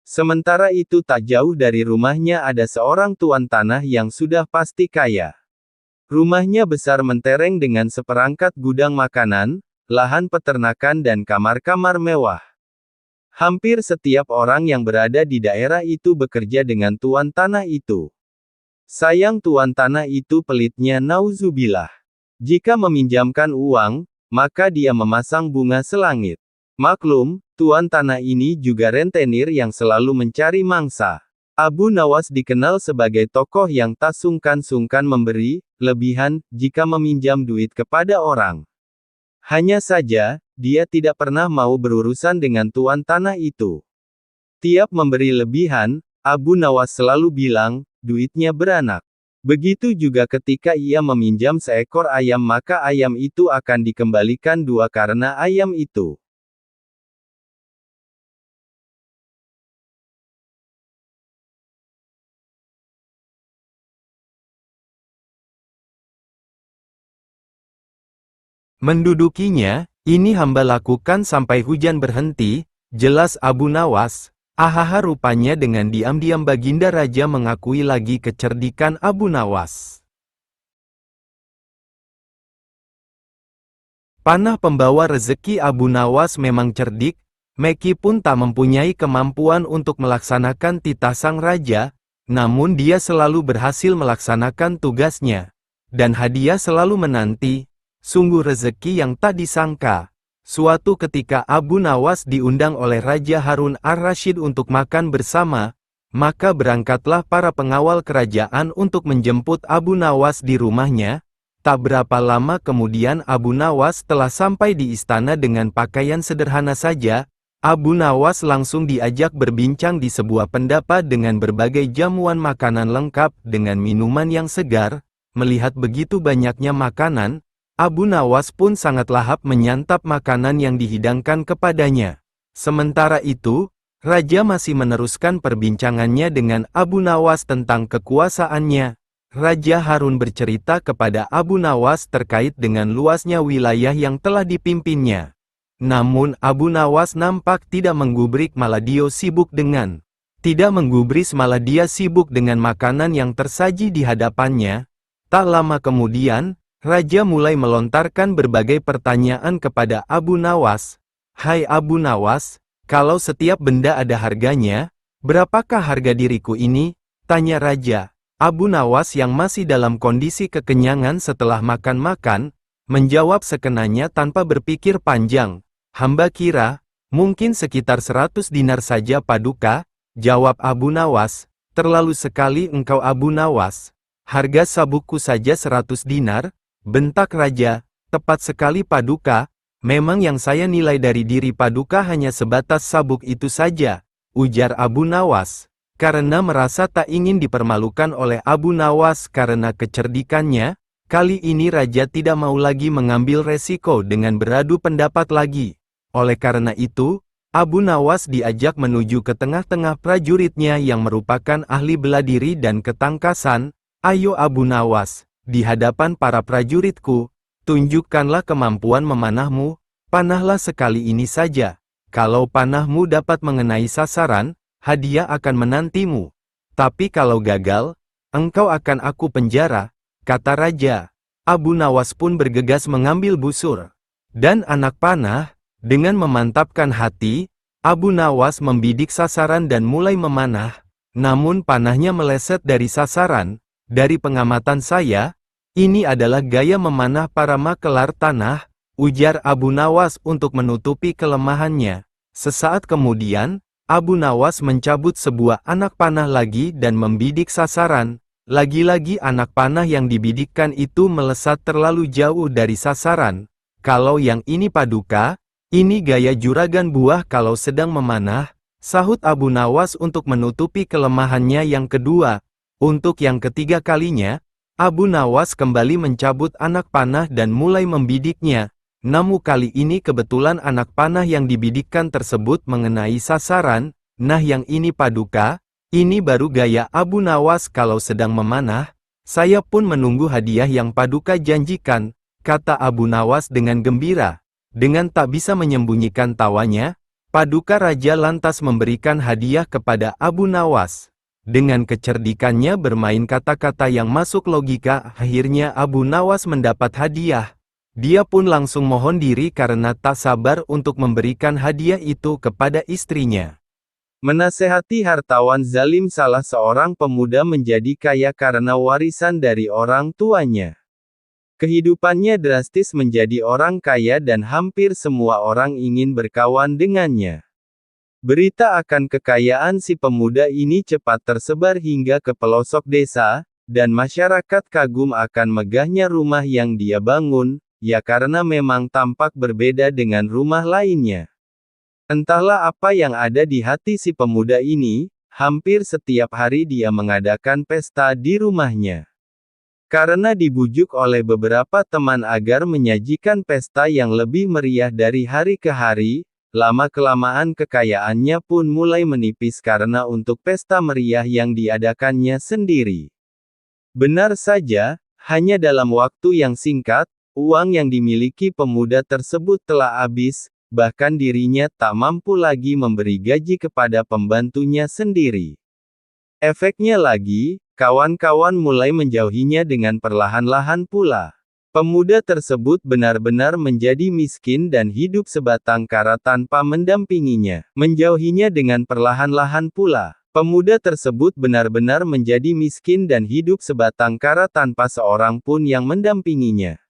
Sementara itu tak jauh dari rumahnya ada seorang tuan tanah yang sudah pasti kaya. Rumahnya besar mentereng dengan seperangkat gudang makanan, lahan peternakan dan kamar-kamar mewah. Hampir setiap orang yang berada di daerah itu bekerja dengan tuan tanah itu. Sayang tuan tanah itu pelitnya nauzubillah. Jika meminjamkan uang, maka dia memasang bunga selangit. Maklum, tuan tanah ini juga rentenir yang selalu mencari mangsa. Abu Nawas dikenal sebagai tokoh yang tak sungkan-sungkan memberi lebihan jika meminjam duit kepada orang. Hanya saja, dia tidak pernah mau berurusan dengan tuan tanah itu. Tiap memberi lebihan, Abu Nawas selalu bilang, duitnya beranak. Begitu juga ketika ia meminjam seekor ayam maka ayam itu akan dikembalikan dua karena ayam itu Mendudukinya, ini hamba lakukan sampai hujan berhenti, jelas Abu Nawas. Ahaha, rupanya dengan diam-diam Baginda Raja mengakui lagi kecerdikan Abu Nawas. Panah pembawa rezeki Abu Nawas memang cerdik, meskipun tak mempunyai kemampuan untuk melaksanakan titah sang raja, namun dia selalu berhasil melaksanakan tugasnya. Dan hadiah selalu menanti, sungguh rezeki yang tak disangka. Suatu ketika Abu Nawas diundang oleh Raja Harun ar-Rasyid untuk makan bersama, maka berangkatlah para pengawal kerajaan untuk menjemput Abu Nawas di rumahnya. Tak berapa lama kemudian Abu Nawas telah sampai di istana dengan pakaian sederhana saja. Abu Nawas langsung diajak berbincang di sebuah pendapa dengan berbagai jamuan makanan lengkap dengan minuman yang segar. Melihat begitu banyaknya makanan, Abu Nawas pun sangat lahap menyantap makanan yang dihidangkan kepadanya. Sementara itu, Raja masih meneruskan perbincangannya dengan Abu Nawas tentang kekuasaannya. Raja Harun bercerita kepada Abu Nawas terkait dengan luasnya wilayah yang telah dipimpinnya. Namun Abu Nawas nampak tidak menggubris, malah dia sibuk dengan makanan yang tersaji di hadapannya. Tak lama kemudian, Raja mulai melontarkan berbagai pertanyaan kepada Abu Nawas. Hai Abu Nawas, kalau setiap benda ada harganya, berapakah harga diriku ini? Tanya Raja. Abu Nawas yang masih dalam kondisi kekenyangan setelah makan-makan, menjawab sekenanya tanpa berpikir panjang. Hamba kira, mungkin sekitar 100 dinar saja Paduka, jawab Abu Nawas. Terlalu sekali engkau Abu Nawas. Harga sabukku saja 100 dinar, bentak Raja. Tepat sekali Paduka, memang yang saya nilai dari diri Paduka hanya sebatas sabuk itu saja, ujar Abu Nawas. Karena merasa tak ingin dipermalukan oleh Abu Nawas karena kecerdikannya, kali ini Raja tidak mau lagi mengambil resiko dengan beradu pendapat lagi. Oleh karena itu, Abu Nawas diajak menuju ke tengah-tengah prajuritnya yang merupakan ahli bela diri dan ketangkasan. Ayo Abu Nawas, di hadapan para prajuritku, tunjukkanlah kemampuan memanahmu, panahlah sekali ini saja. Kalau panahmu dapat mengenai sasaran, hadiah akan menantimu. Tapi kalau gagal, engkau akan aku penjara, kata Raja. Abu Nawas pun bergegas mengambil busur dan anak panah. Dengan memantapkan hati, Abu Nawas membidik sasaran dan mulai memanah. Namun panahnya meleset dari sasaran. Dari pengamatan saya, ini adalah gaya memanah para makelar tanah, ujar Abu Nawas untuk menutupi kelemahannya. Sesaat kemudian, Abu Nawas mencabut sebuah anak panah lagi dan membidik sasaran. Lagi-lagi anak panah yang dibidikkan itu melesat terlalu jauh dari sasaran. Kalau yang ini Paduka, ini gaya juragan buah kalau sedang memanah, sahut Abu Nawas untuk menutupi kelemahannya yang kedua. Untuk yang ketiga kalinya, Abu Nawas kembali mencabut anak panah dan mulai membidiknya. Namun kali ini kebetulan anak panah yang dibidikkan tersebut mengenai sasaran. Nah yang ini Paduka, ini baru gaya Abu Nawas kalau sedang memanah. Saya pun menunggu hadiah yang Paduka janjikan, kata Abu Nawas dengan gembira. Dengan tak bisa menyembunyikan tawanya, Paduka Raja lantas memberikan hadiah kepada Abu Nawas. Dengan kecerdikannya bermain kata-kata yang masuk logika, akhirnya Abu Nawas mendapat hadiah. Dia pun langsung mohon diri karena tak sabar untuk memberikan hadiah itu kepada istrinya. Menasehati hartawan zalim. Salah seorang pemuda menjadi kaya karena warisan dari orang tuanya. Kehidupannya drastis menjadi orang kaya dan hampir semua orang ingin berkawan dengannya. Berita akan kekayaan si pemuda ini cepat tersebar hingga ke pelosok desa, dan masyarakat kagum akan megahnya rumah yang dia bangun, ya karena memang tampak berbeda dengan rumah lainnya. Entahlah apa yang ada di hati si pemuda ini, hampir setiap hari dia mengadakan pesta di rumahnya. Karena dibujuk oleh beberapa teman agar menyajikan pesta yang lebih meriah dari hari ke hari, lama-kelamaan kekayaannya pun mulai menipis karena untuk pesta meriah yang diadakannya sendiri. Benar saja, hanya dalam waktu yang singkat, Uang yang dimiliki pemuda tersebut telah habis, bahkan dirinya tak mampu lagi memberi gaji kepada pembantunya sendiri. Efeknya lagi, kawan-kawan mulai menjauhinya dengan perlahan-lahan pula. Pemuda tersebut benar-benar menjadi miskin dan hidup sebatang kara tanpa mendampinginya. Menjauhinya dengan perlahan-lahan pula. Pemuda tersebut benar-benar menjadi miskin dan hidup sebatang kara tanpa seorang pun yang mendampinginya.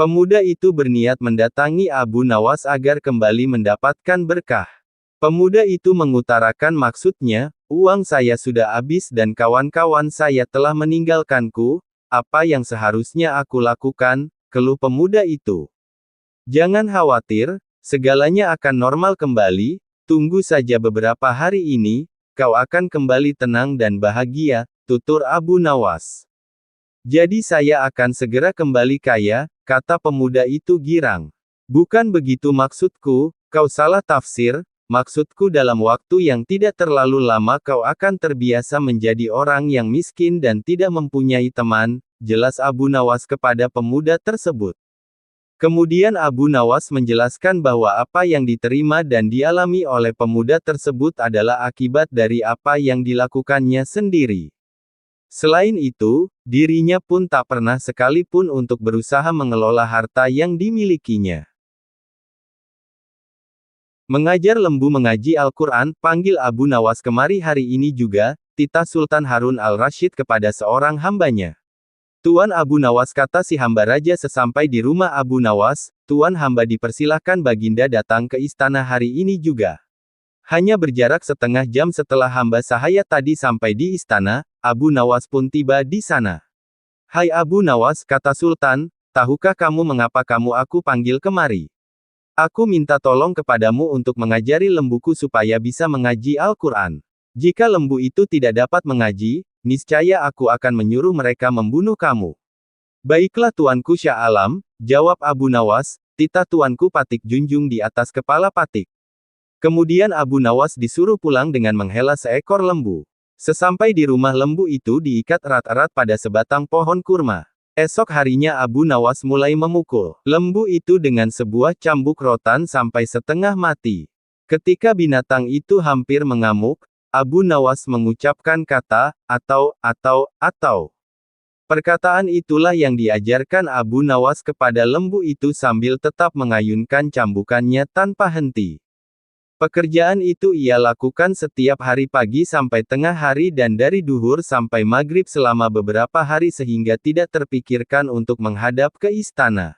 Pemuda itu berniat mendatangi Abu Nawas agar kembali mendapatkan berkah. Pemuda itu mengutarakan maksudnya, uang saya sudah habis dan kawan-kawan saya telah meninggalkanku, apa yang seharusnya aku lakukan, keluh pemuda itu. Jangan khawatir, segalanya akan normal kembali, tunggu saja beberapa hari ini, kau akan kembali tenang dan bahagia, tutur Abu Nawas. Jadi saya akan segera kembali kaya, kata pemuda itu girang. Bukan begitu maksudku, kau salah tafsir, maksudku dalam waktu yang tidak terlalu lama kau akan terbiasa menjadi orang yang miskin dan tidak mempunyai teman, jelas Abu Nawas kepada pemuda tersebut. Kemudian Abu Nawas menjelaskan bahwa apa yang diterima dan dialami oleh pemuda tersebut adalah akibat dari apa yang dilakukannya sendiri. Selain itu, dirinya pun tak pernah sekalipun untuk berusaha mengelola harta yang dimilikinya. Mengajar lembu mengaji Al-Quran, panggil Abu Nawas kemari hari ini juga, titah Sultan Harun al-Rasyid kepada seorang hambanya. Tuan Abu Nawas, kata si hamba raja sesampai di rumah Abu Nawas, tuan hamba dipersilahkan Baginda datang ke istana hari ini juga. Hanya berjarak setengah jam setelah hamba sahaya tadi sampai di istana, Abu Nawas pun tiba di sana. Hai Abu Nawas, kata Sultan, tahukah kamu mengapa aku panggil kemari? Aku minta tolong kepadamu untuk mengajari lembuku supaya bisa mengaji Al-Quran. Jika lembu itu tidak dapat mengaji, niscaya aku akan menyuruh mereka membunuh kamu. Baiklah tuanku Syah Alam, jawab Abu Nawas, titah tuanku patik junjung di atas kepala patik. Kemudian Abu Nawas disuruh pulang dengan menghela seekor lembu. Sesampai di rumah lembu itu diikat erat-erat pada sebatang pohon kurma. Esok harinya Abu Nawas mulai memukul lembu itu dengan sebuah cambuk rotan sampai setengah mati. Ketika binatang itu hampir mengamuk, Abu Nawas mengucapkan kata, atau. Perkataan itulah yang diajarkan Abu Nawas kepada lembu itu sambil tetap mengayunkan cambukannya tanpa henti. Pekerjaan itu ia lakukan setiap hari pagi sampai tengah hari dan dari duhur sampai maghrib selama beberapa hari sehingga tidak terpikirkan untuk menghadap ke istana.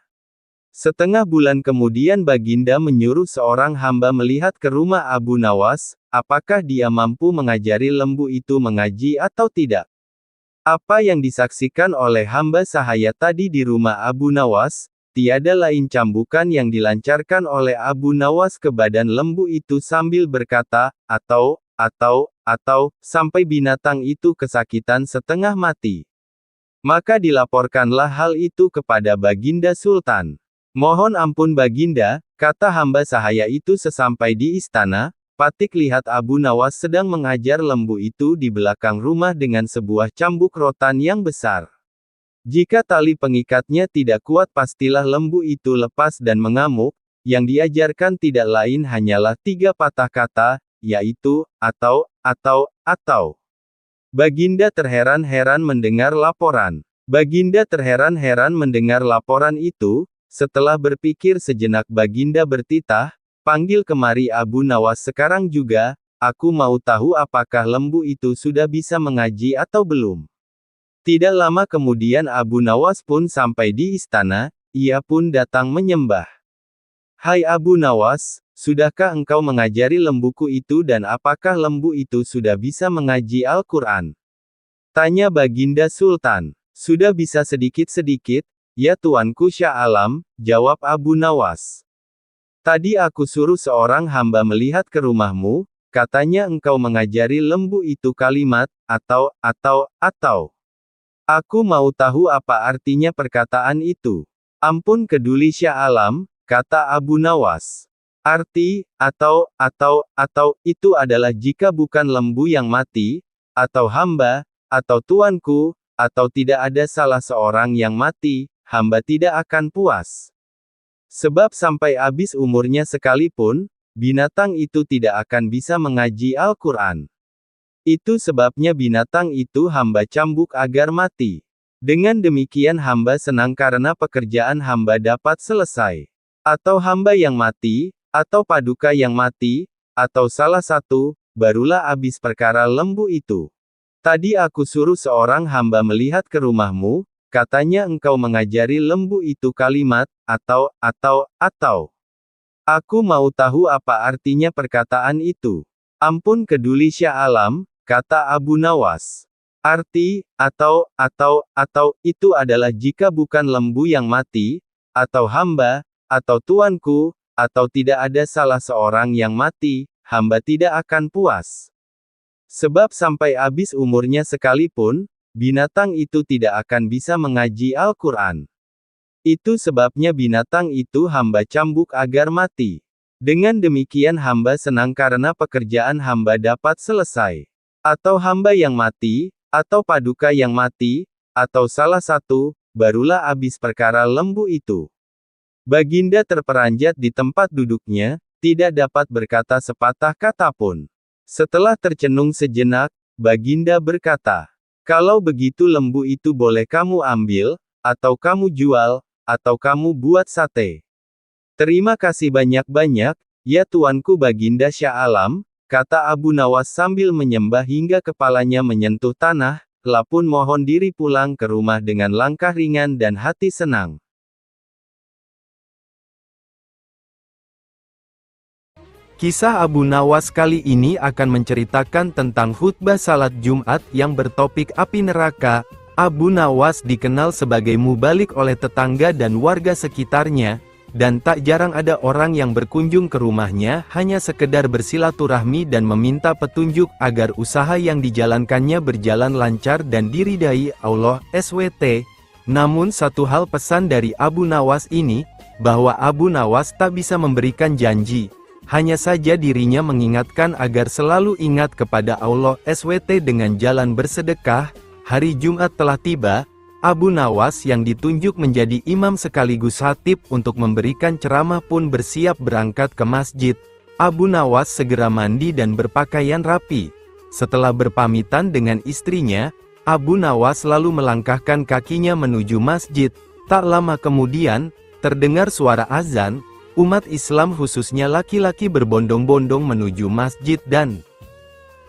Setengah bulan kemudian Baginda menyuruh seorang hamba melihat ke rumah Abu Nawas, apakah dia mampu mengajari lembu itu mengaji atau tidak. Apa yang disaksikan oleh hamba sahaya tadi di rumah Abu Nawas, tiada lain cambukan yang dilancarkan oleh Abu Nawas ke badan lembu itu sambil berkata, atau, sampai binatang itu kesakitan setengah mati. Maka dilaporkanlah hal itu kepada Baginda Sultan. Mohon ampun Baginda, kata hamba sahaya itu sesampai di istana, patik lihat Abu Nawas sedang mengajar lembu itu di belakang rumah dengan sebuah cambuk rotan yang besar. Jika tali pengikatnya tidak kuat pastilah lembu itu lepas dan mengamuk, yang diajarkan tidak lain hanyalah 3 patah kata, yaitu, atau. Baginda terheran-heran mendengar laporan. Baginda terheran-heran mendengar laporan itu, setelah berpikir sejenak Baginda bertitah, panggil kemari Abu Nawas sekarang juga, aku mau tahu apakah lembu itu sudah bisa mengaji atau belum. Tidak lama kemudian Abu Nawas pun sampai di istana, ia pun datang menyembah. Hai Abu Nawas, sudahkah engkau mengajari lembuku itu dan apakah lembu itu sudah bisa mengaji Al-Quran? Tanya Baginda Sultan. Sudah bisa sedikit-sedikit, ya tuanku Syah Alam, jawab Abu Nawas. Tadi aku suruh seorang hamba melihat ke rumahmu, katanya engkau mengajari lembu itu kalimat, atau. Aku mau tahu apa artinya perkataan itu. Ampun keduli Syah Alam, kata Abu Nawas. Arti, atau, itu adalah jika bukan lembu yang mati, atau hamba, atau tuanku, atau tidak ada salah seorang yang mati, hamba tidak akan puas. Sebab sampai habis umurnya sekalipun, binatang itu tidak akan bisa mengaji Al-Quran. Itu sebabnya binatang itu hamba cambuk agar mati. Dengan demikian hamba senang karena pekerjaan hamba dapat selesai. Atau hamba yang mati, atau paduka yang mati, atau salah satu, barulah habis perkara lembu itu. Tadi aku suruh seorang hamba melihat ke rumahmu, katanya engkau mengajari lembu itu kalimat, atau. Aku mau tahu apa artinya perkataan itu. Ampun keduli Syah Alam, kata Abu Nawas. Arti, atau, itu adalah jika bukan lembu yang mati, atau hamba, atau tuanku, atau tidak ada salah seorang yang mati, hamba tidak akan puas. Sebab sampai habis umurnya sekalipun, binatang itu tidak akan bisa mengaji Al-Quran. Itu sebabnya binatang itu hamba cambuk agar mati. Dengan demikian hamba senang karena pekerjaan hamba dapat selesai. Atau hamba yang mati, atau paduka yang mati, atau salah satu, barulah habis perkara lembu itu. Baginda terperanjat di tempat duduknya, tidak dapat berkata sepatah kata pun. Setelah tercenung sejenak, Baginda berkata, "Kalau begitu lembu itu boleh kamu ambil, atau kamu jual, atau kamu buat sate." "Terima kasih banyak-banyak, ya tuanku Baginda Syah Alam," kata Abu Nawas sambil menyembah hingga kepalanya menyentuh tanah, lapun mohon diri pulang ke rumah dengan langkah ringan dan hati senang. Kisah Abu Nawas kali ini akan menceritakan tentang khutbah salat Jumat yang bertopik api neraka. Abu Nawas dikenal sebagai mubalik oleh tetangga dan warga sekitarnya, dan tak jarang ada orang yang berkunjung ke rumahnya hanya sekedar bersilaturahmi dan meminta petunjuk agar usaha yang dijalankannya berjalan lancar dan diridai Allah SWT. Namun satu hal pesan dari Abu Nawas ini, bahwa Abu Nawas tak bisa memberikan janji. Hanya saja dirinya mengingatkan agar selalu ingat kepada Allah SWT dengan jalan bersedekah. Hari Jumat telah tiba, Abu Nawas yang ditunjuk menjadi imam sekaligus khatib untuk memberikan ceramah pun bersiap berangkat ke masjid. Abu Nawas segera mandi dan berpakaian rapi. Setelah berpamitan dengan istrinya, Abu Nawas lalu melangkahkan kakinya menuju masjid. Tak lama kemudian, terdengar suara azan. Umat Islam khususnya laki-laki berbondong-bondong menuju masjid dan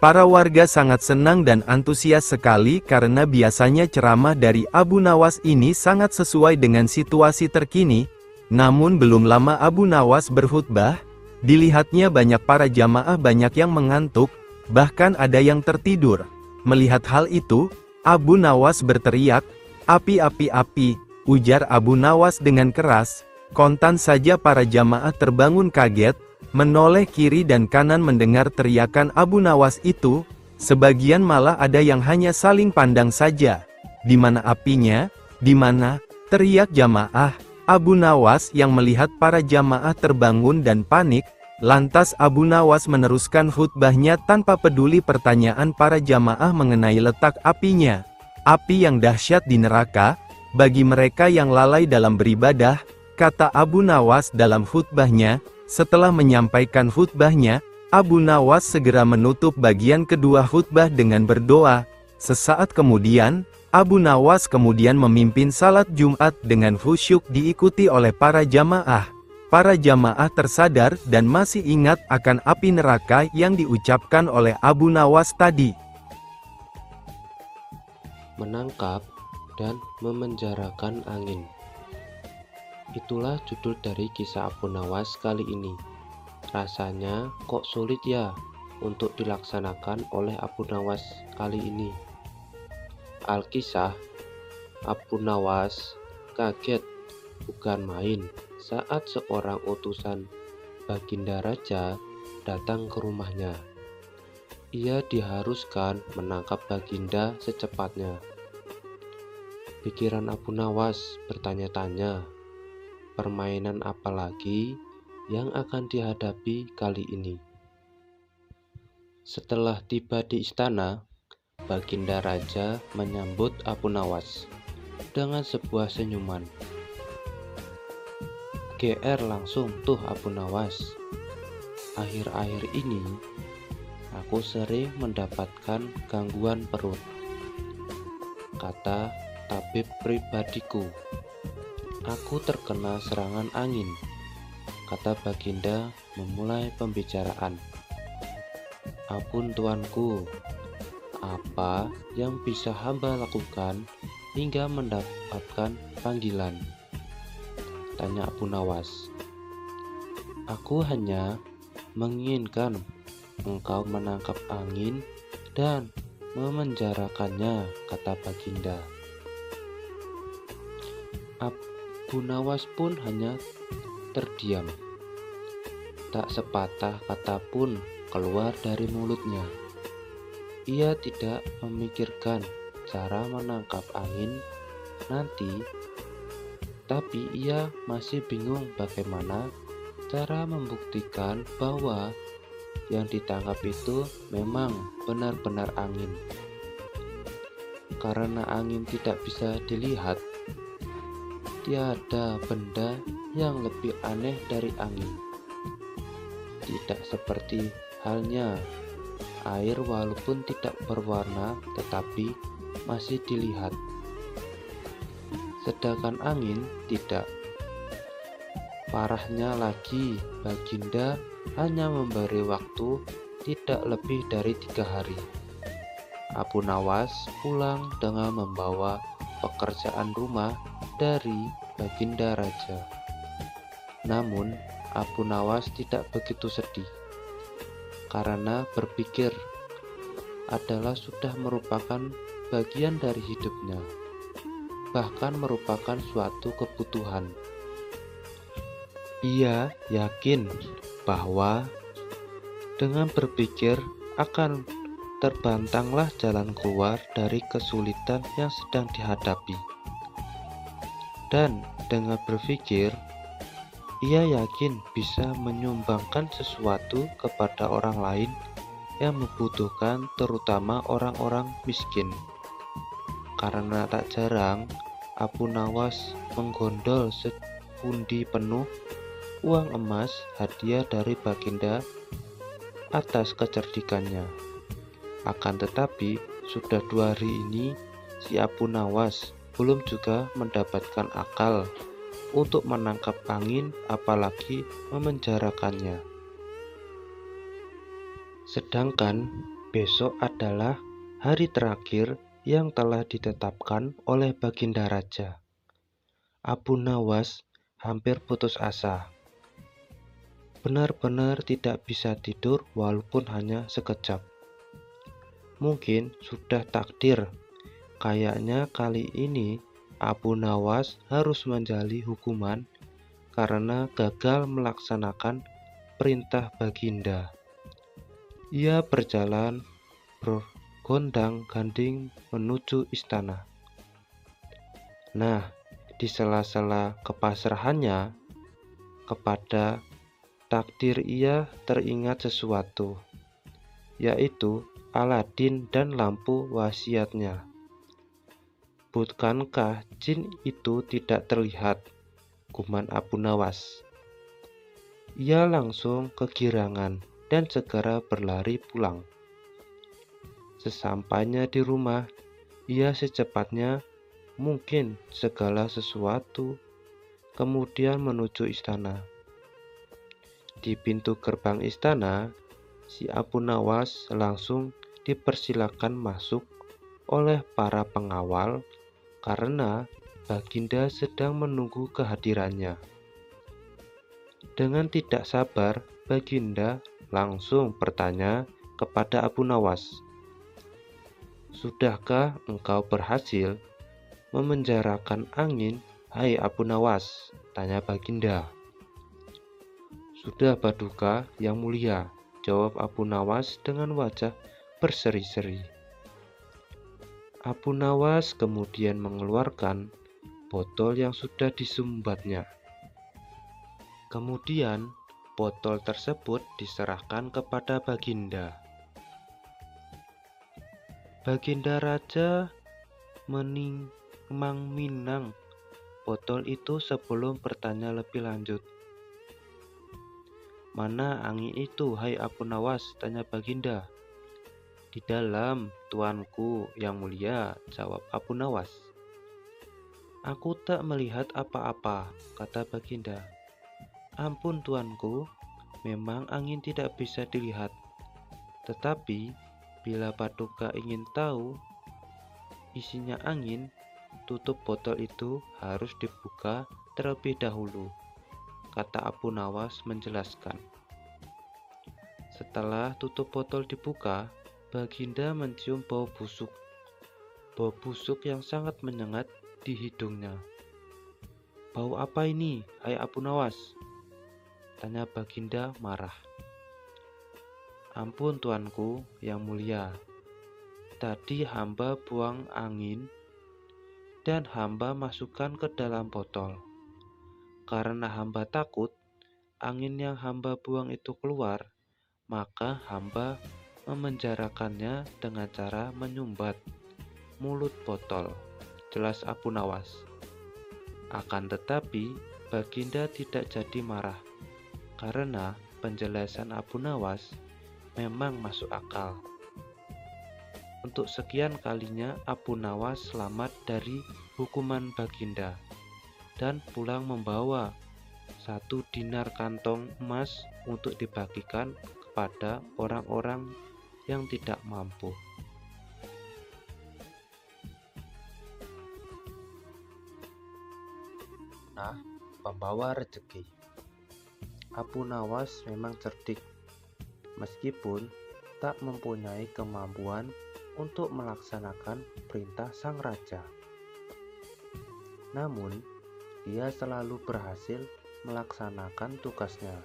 para warga sangat senang dan antusias sekali karena biasanya ceramah dari Abu Nawas ini sangat sesuai dengan situasi terkini. Namun belum lama Abu Nawas berkhutbah, dilihatnya banyak para jamaah banyak yang mengantuk, bahkan ada yang tertidur. Melihat hal itu, Abu Nawas berteriak, "Api, api, api," ujar Abu Nawas dengan keras. Kontan saja para jamaah terbangun kaget, menoleh kiri dan kanan mendengar teriakan Abu Nawas itu. Sebagian malah ada yang hanya saling pandang saja. "Di mana apinya? Di mana?" teriak jamaah. Abu Nawas yang melihat para jamaah terbangun dan panik, lantas Abu Nawas meneruskan khutbahnya tanpa peduli pertanyaan para jamaah mengenai letak apinya. "Api yang dahsyat di neraka, bagi mereka yang lalai dalam beribadah," kata Abu Nawas dalam khutbahnya. Setelah menyampaikan khutbahnya, Abu Nawas segera menutup bagian kedua khutbah dengan berdoa. Sesaat kemudian, Abu Nawas kemudian memimpin salat Jumat dengan khusyuk diikuti oleh para jamaah. Para jamaah tersadar dan masih ingat akan api neraka yang diucapkan oleh Abu Nawas tadi. Menangkap dan memenjarakan angin. Itulah judul dari kisah Abu Nawas kali ini. Rasanya kok sulit ya untuk dilaksanakan oleh Abu Nawas kali ini. Alkisah, Abu Nawas kaget bukan main saat seorang utusan Baginda Raja datang ke rumahnya. Ia diharuskan menangkap Baginda secepatnya. Pikiran Abu Nawas bertanya-tanya, permainan apa lagi yang akan dihadapi kali ini? Setelah tiba di istana, Baginda Raja menyambut Abu Nawas dengan sebuah senyuman. GR langsung tuh Abu Nawas. Akhir-akhir ini aku sering mendapatkan gangguan perut, kata tabib pribadiku. Aku terkena serangan angin, kata Baginda memulai pembicaraan. Ampun tuanku, apa yang bisa hamba lakukan hingga mendapatkan panggilan? Tanya Abu Nawas. Aku hanya menginginkan engkau menangkap angin dan memenjarakannya, kata Baginda. Abu Nawas pun hanya terdiam. Tak sepatah kata pun keluar dari mulutnya. Ia tidak memikirkan cara menangkap angin nanti, tapi ia masih bingung bagaimana cara membuktikan bahwa yang ditangkap itu memang benar-benar angin. Karena angin tidak bisa dilihat, tiada benda yang lebih aneh dari angin. Tidak seperti halnya air, walaupun tidak berwarna tetapi masih dilihat. Sedangkan angin tidak. Parahnya lagi, Baginda hanya memberi waktu tidak lebih dari 3 hari. Abu Nawas pulang dengan membawa pekerjaan rumah dari Baginda Raja. Namun Abu Nawas tidak begitu sedih, karena berpikir adalah sudah merupakan bagian dari hidupnya, bahkan merupakan suatu kebutuhan. Ia yakin bahwa dengan berpikir akan terbantanglah jalan keluar dari kesulitan yang sedang dihadapi. Dan dengan berpikir, ia yakin bisa menyumbangkan sesuatu kepada orang lain yang membutuhkan, terutama orang-orang miskin. Karena tak jarang Abu Nawas menggondol sepundi penuh uang emas hadiah dari Baginda atas kecerdikannya. Akan tetapi sudah 2 hari ini si Abu Nawas belum juga mendapatkan akal untuk menangkap angin, apalagi memenjarakannya. Sedangkan besok adalah hari terakhir yang telah ditetapkan oleh Baginda Raja. Abu Nawas hampir putus asa. Benar-benar tidak bisa tidur walaupun hanya sekejap. Mungkin sudah takdir. Kayaknya kali ini Abu Nawas harus menjalani hukuman karena gagal melaksanakan perintah Baginda. Ia berjalan bergondang-ganting menuju istana. Nah, di sela-sela kepasrahannya kepada takdir, ia teringat sesuatu, yaitu Aladin dan lampu wasiatnya. Bukankah jin itu tidak terlihat? Guman Abu Nawas. Ia langsung kegirangan dan segera berlari pulang. Sesampainya di rumah, ia secepatnya mungkin segala sesuatu, kemudian menuju istana. Di pintu gerbang istana, si Abu Nawas langsung dipersilakan masuk oleh para pengawal karena Baginda sedang menunggu kehadirannya. Dengan tidak sabar, Baginda langsung bertanya kepada Abu Nawas, "Sudahkah engkau berhasil memenjarakan angin, hai Abu Nawas?" tanya Baginda. "Sudah Paduka yang mulia," jawab Abu Nawas dengan wajah berseri-seri. Abu Nawas kemudian mengeluarkan botol yang sudah disumbatnya. Kemudian botol tersebut diserahkan kepada Baginda. Baginda Raja menimang-minang botol itu sebelum bertanya lebih lanjut. "Mana angin itu, hai Apu Nawas?" tanya Baginda. "Di dalam, tuanku yang mulia," jawab Apu Nawas. "Aku tak melihat apa-apa," kata Baginda. "Ampun tuanku, memang angin tidak bisa dilihat. Tetapi, bila Paduka ingin tahu isinya angin, tutup botol itu harus dibuka terlebih dahulu," kata Apu Nawas menjelaskan. Setelah tutup botol dibuka, Baginda mencium bau busuk. Bau busuk yang sangat menyengat di hidungnya. "Bau apa ini, hai Apu Nawas?" tanya Baginda marah. "Ampun tuanku yang mulia, tadi hamba buang angin dan hamba masukkan ke dalam botol. Karena hamba takut angin yang hamba buang itu keluar, maka hamba memenjarakannya dengan cara menyumbat mulut botol," jelas Apu Nawas. Akan tetapi Baginda tidak jadi marah, karena penjelasan Apu Nawas memang masuk akal. Untuk sekian kalinya Apu Nawas selamat dari hukuman Baginda dan pulang membawa 1 dinar kantong emas untuk dibagikan kepada orang-orang yang tidak mampu. Nah, pembawa rezeki. Apu Nawas memang cerdik, meskipun tak mempunyai kemampuan untuk melaksanakan perintah sang raja. Namun, dia selalu berhasil melaksanakan tugasnya,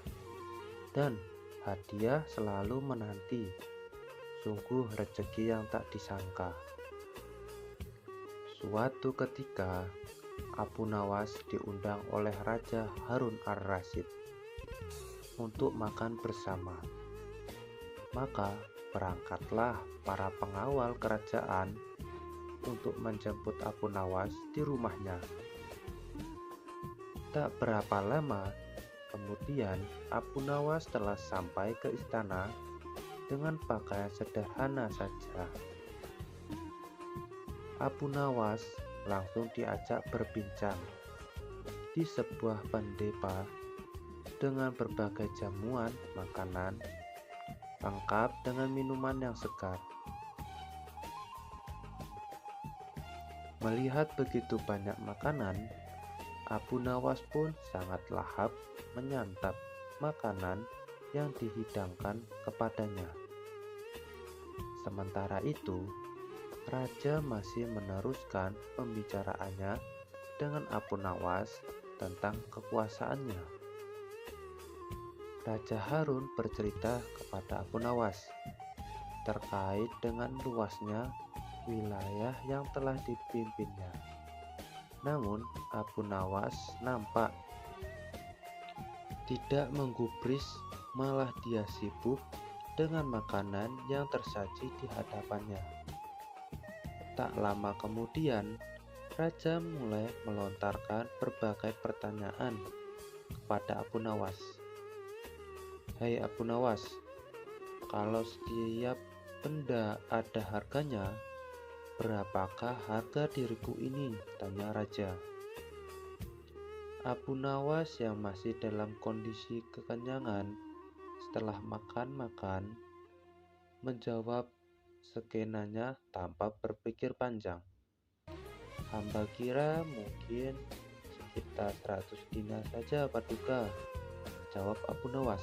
dan hadiah selalu menanti. Sungguh rezeki yang tak disangka. Suatu ketika, Apu Nawas diundang oleh Raja Harun ar-Rasyid untuk makan bersama. Maka berangkatlah para pengawal kerajaan untuk menjemput Apu Nawas di rumahnya. Tak berapa lama kemudian Apu Nawas telah sampai ke istana dengan pakaian sederhana saja. Apu Nawas langsung diajak berbincang di sebuah pendepa dengan berbagai jamuan makanan, lengkap dengan minuman yang segar. Melihat begitu banyak makanan, Apu Nawas pun sangat lahap menyantap makanan yang dihidangkan kepadanya. Sementara itu, Raja masih meneruskan pembicaraannya dengan Apu Nawas tentang kekuasaannya. Raja Harun bercerita kepada Apu Nawas terkait dengan luasnya wilayah yang telah dipimpinnya. Namun, Apu Nawas nampak tidak menggubris, malah dia sibuk dengan makanan yang tersaji di hadapannya. Tak lama kemudian, Raja mulai melontarkan berbagai pertanyaan kepada Apu Nawas. "Hai Apu Nawas, kalau setiap benda ada harganya, berapakah harga diriku ini?" tanya Raja. Apu Nawas yang masih dalam kondisi kekenyangan setelah makan-makan menjawab skenanya tanpa berpikir panjang. "Hamba kira mungkin sekitar 100 dinar saja Paduka," jawab Apu Nawas.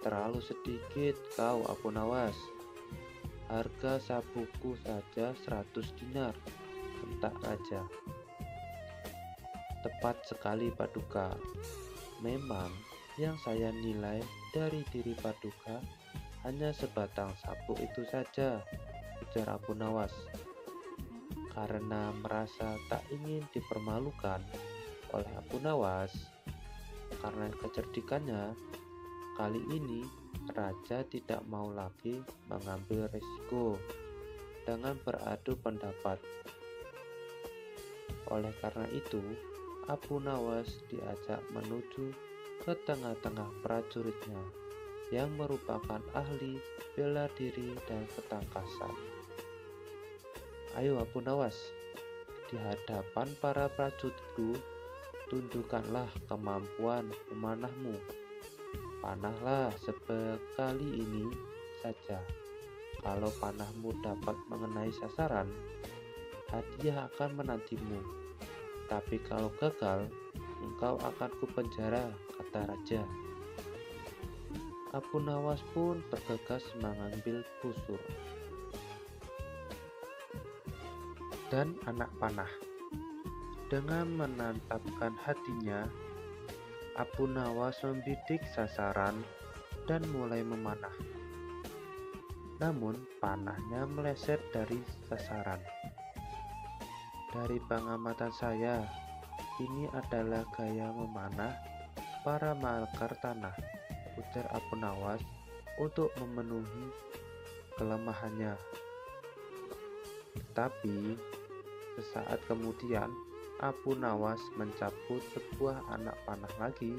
"Terlalu sedikit kau Apu Nawas. Harga sapuku saja 100 dinar, bentak Raja. "Tepat sekali Paduka. Memang yang saya nilai dari diri Paduka hanya sebatang sapu itu saja," ujar Apu Nawas. Karena merasa tak ingin dipermalukan oleh Apu Nawas karena kecerdikannya, kali ini Raja tidak mau lagi mengambil risiko dengan beradu pendapat. Oleh karena itu, Apu Nawas diajak menuju ke tengah-tengah prajuritnya yang merupakan ahli bela diri dan ketangkasan. Ayo Abu Nawas, di hadapan para prajuritku, tunjukkanlah kemampuan memanahmu. Panahlah sekali ini saja. Kalau panahmu dapat mengenai sasaran, hadiah akan menantimu. Tapi kalau gagal, engkau akan kupenjara, kata raja. Abu Nawas pun bergegas mengambil busur dan anak panah. Dengan menantapkan hatinya, Abu Nawas membidik sasaran dan mulai memanah. Namun panahnya meleset dari sasaran. Dari pengamatan saya, ini adalah gaya memanah para malakar tanah, ujar Abu Nawas untuk memenuhi kelemahannya. Tetapi sesaat kemudian Abu Nawas mencabut sebuah anak panah lagi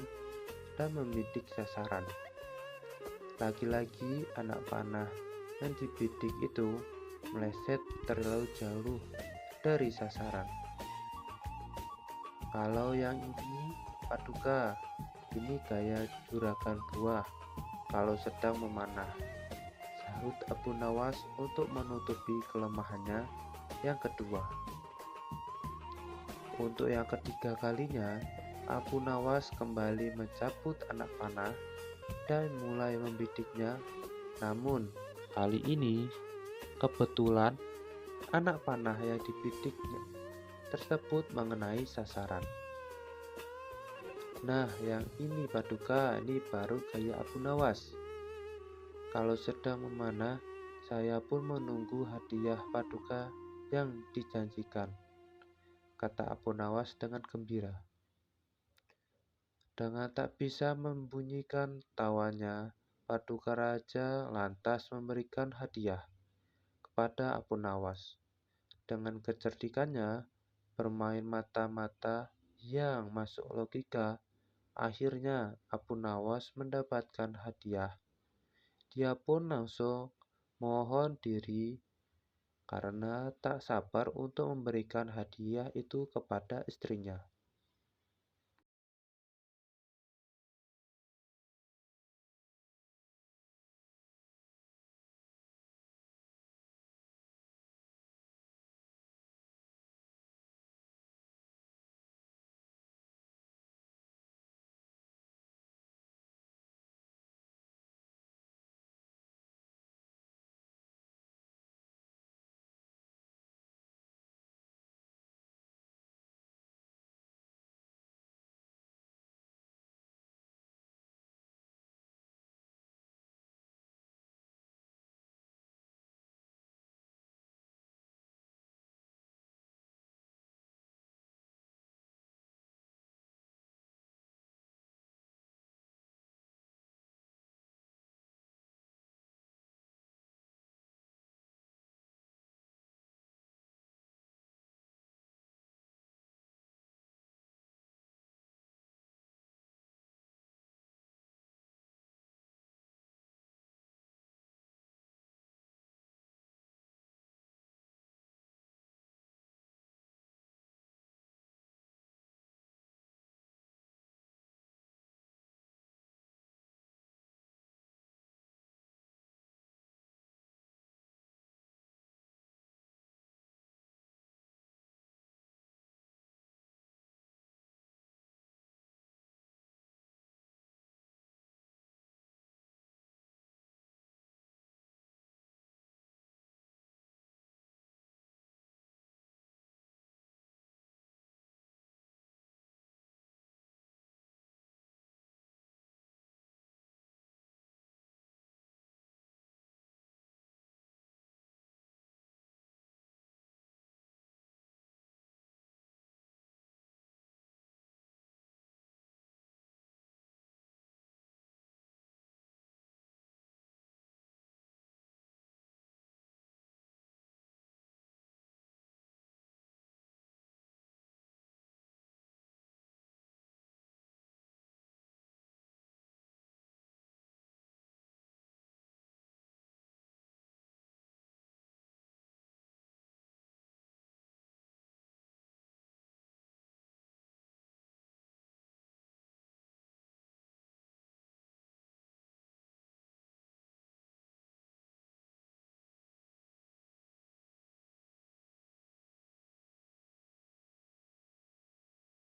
dan membidik sasaran. Lagi-lagi anak panah yang dibidik itu meleset terlalu jauh dari sasaran. Kalau yang ini Paduka, ini gaya juragan buah kalau sedang memanah, sahut Abu Nawas untuk menutupi kelemahannya yang kedua. Untuk yang ketiga kalinya, Abu Nawas kembali mencabut anak panah dan mulai membidiknya. Namun, kali ini kebetulan anak panah yang dibidiknya tersebut mengenai sasaran. Nah, yang ini Paduka, ini baru gaya Abu Nawas. Kalau sedang memanah, saya pun menunggu hadiah Paduka yang dijanjikan, kata Abu Nawas dengan gembira. Dengan tak bisa membunyikan tawanya, Paduka Raja lantas memberikan hadiah kepada Abu Nawas. Dengan kecerdikannya, bermain mata-mata yang masuk logika, akhirnya Abu Nawas mendapatkan hadiah. Dia pun langsung mohon diri karena tak sabar untuk memberikan hadiah itu kepada istrinya.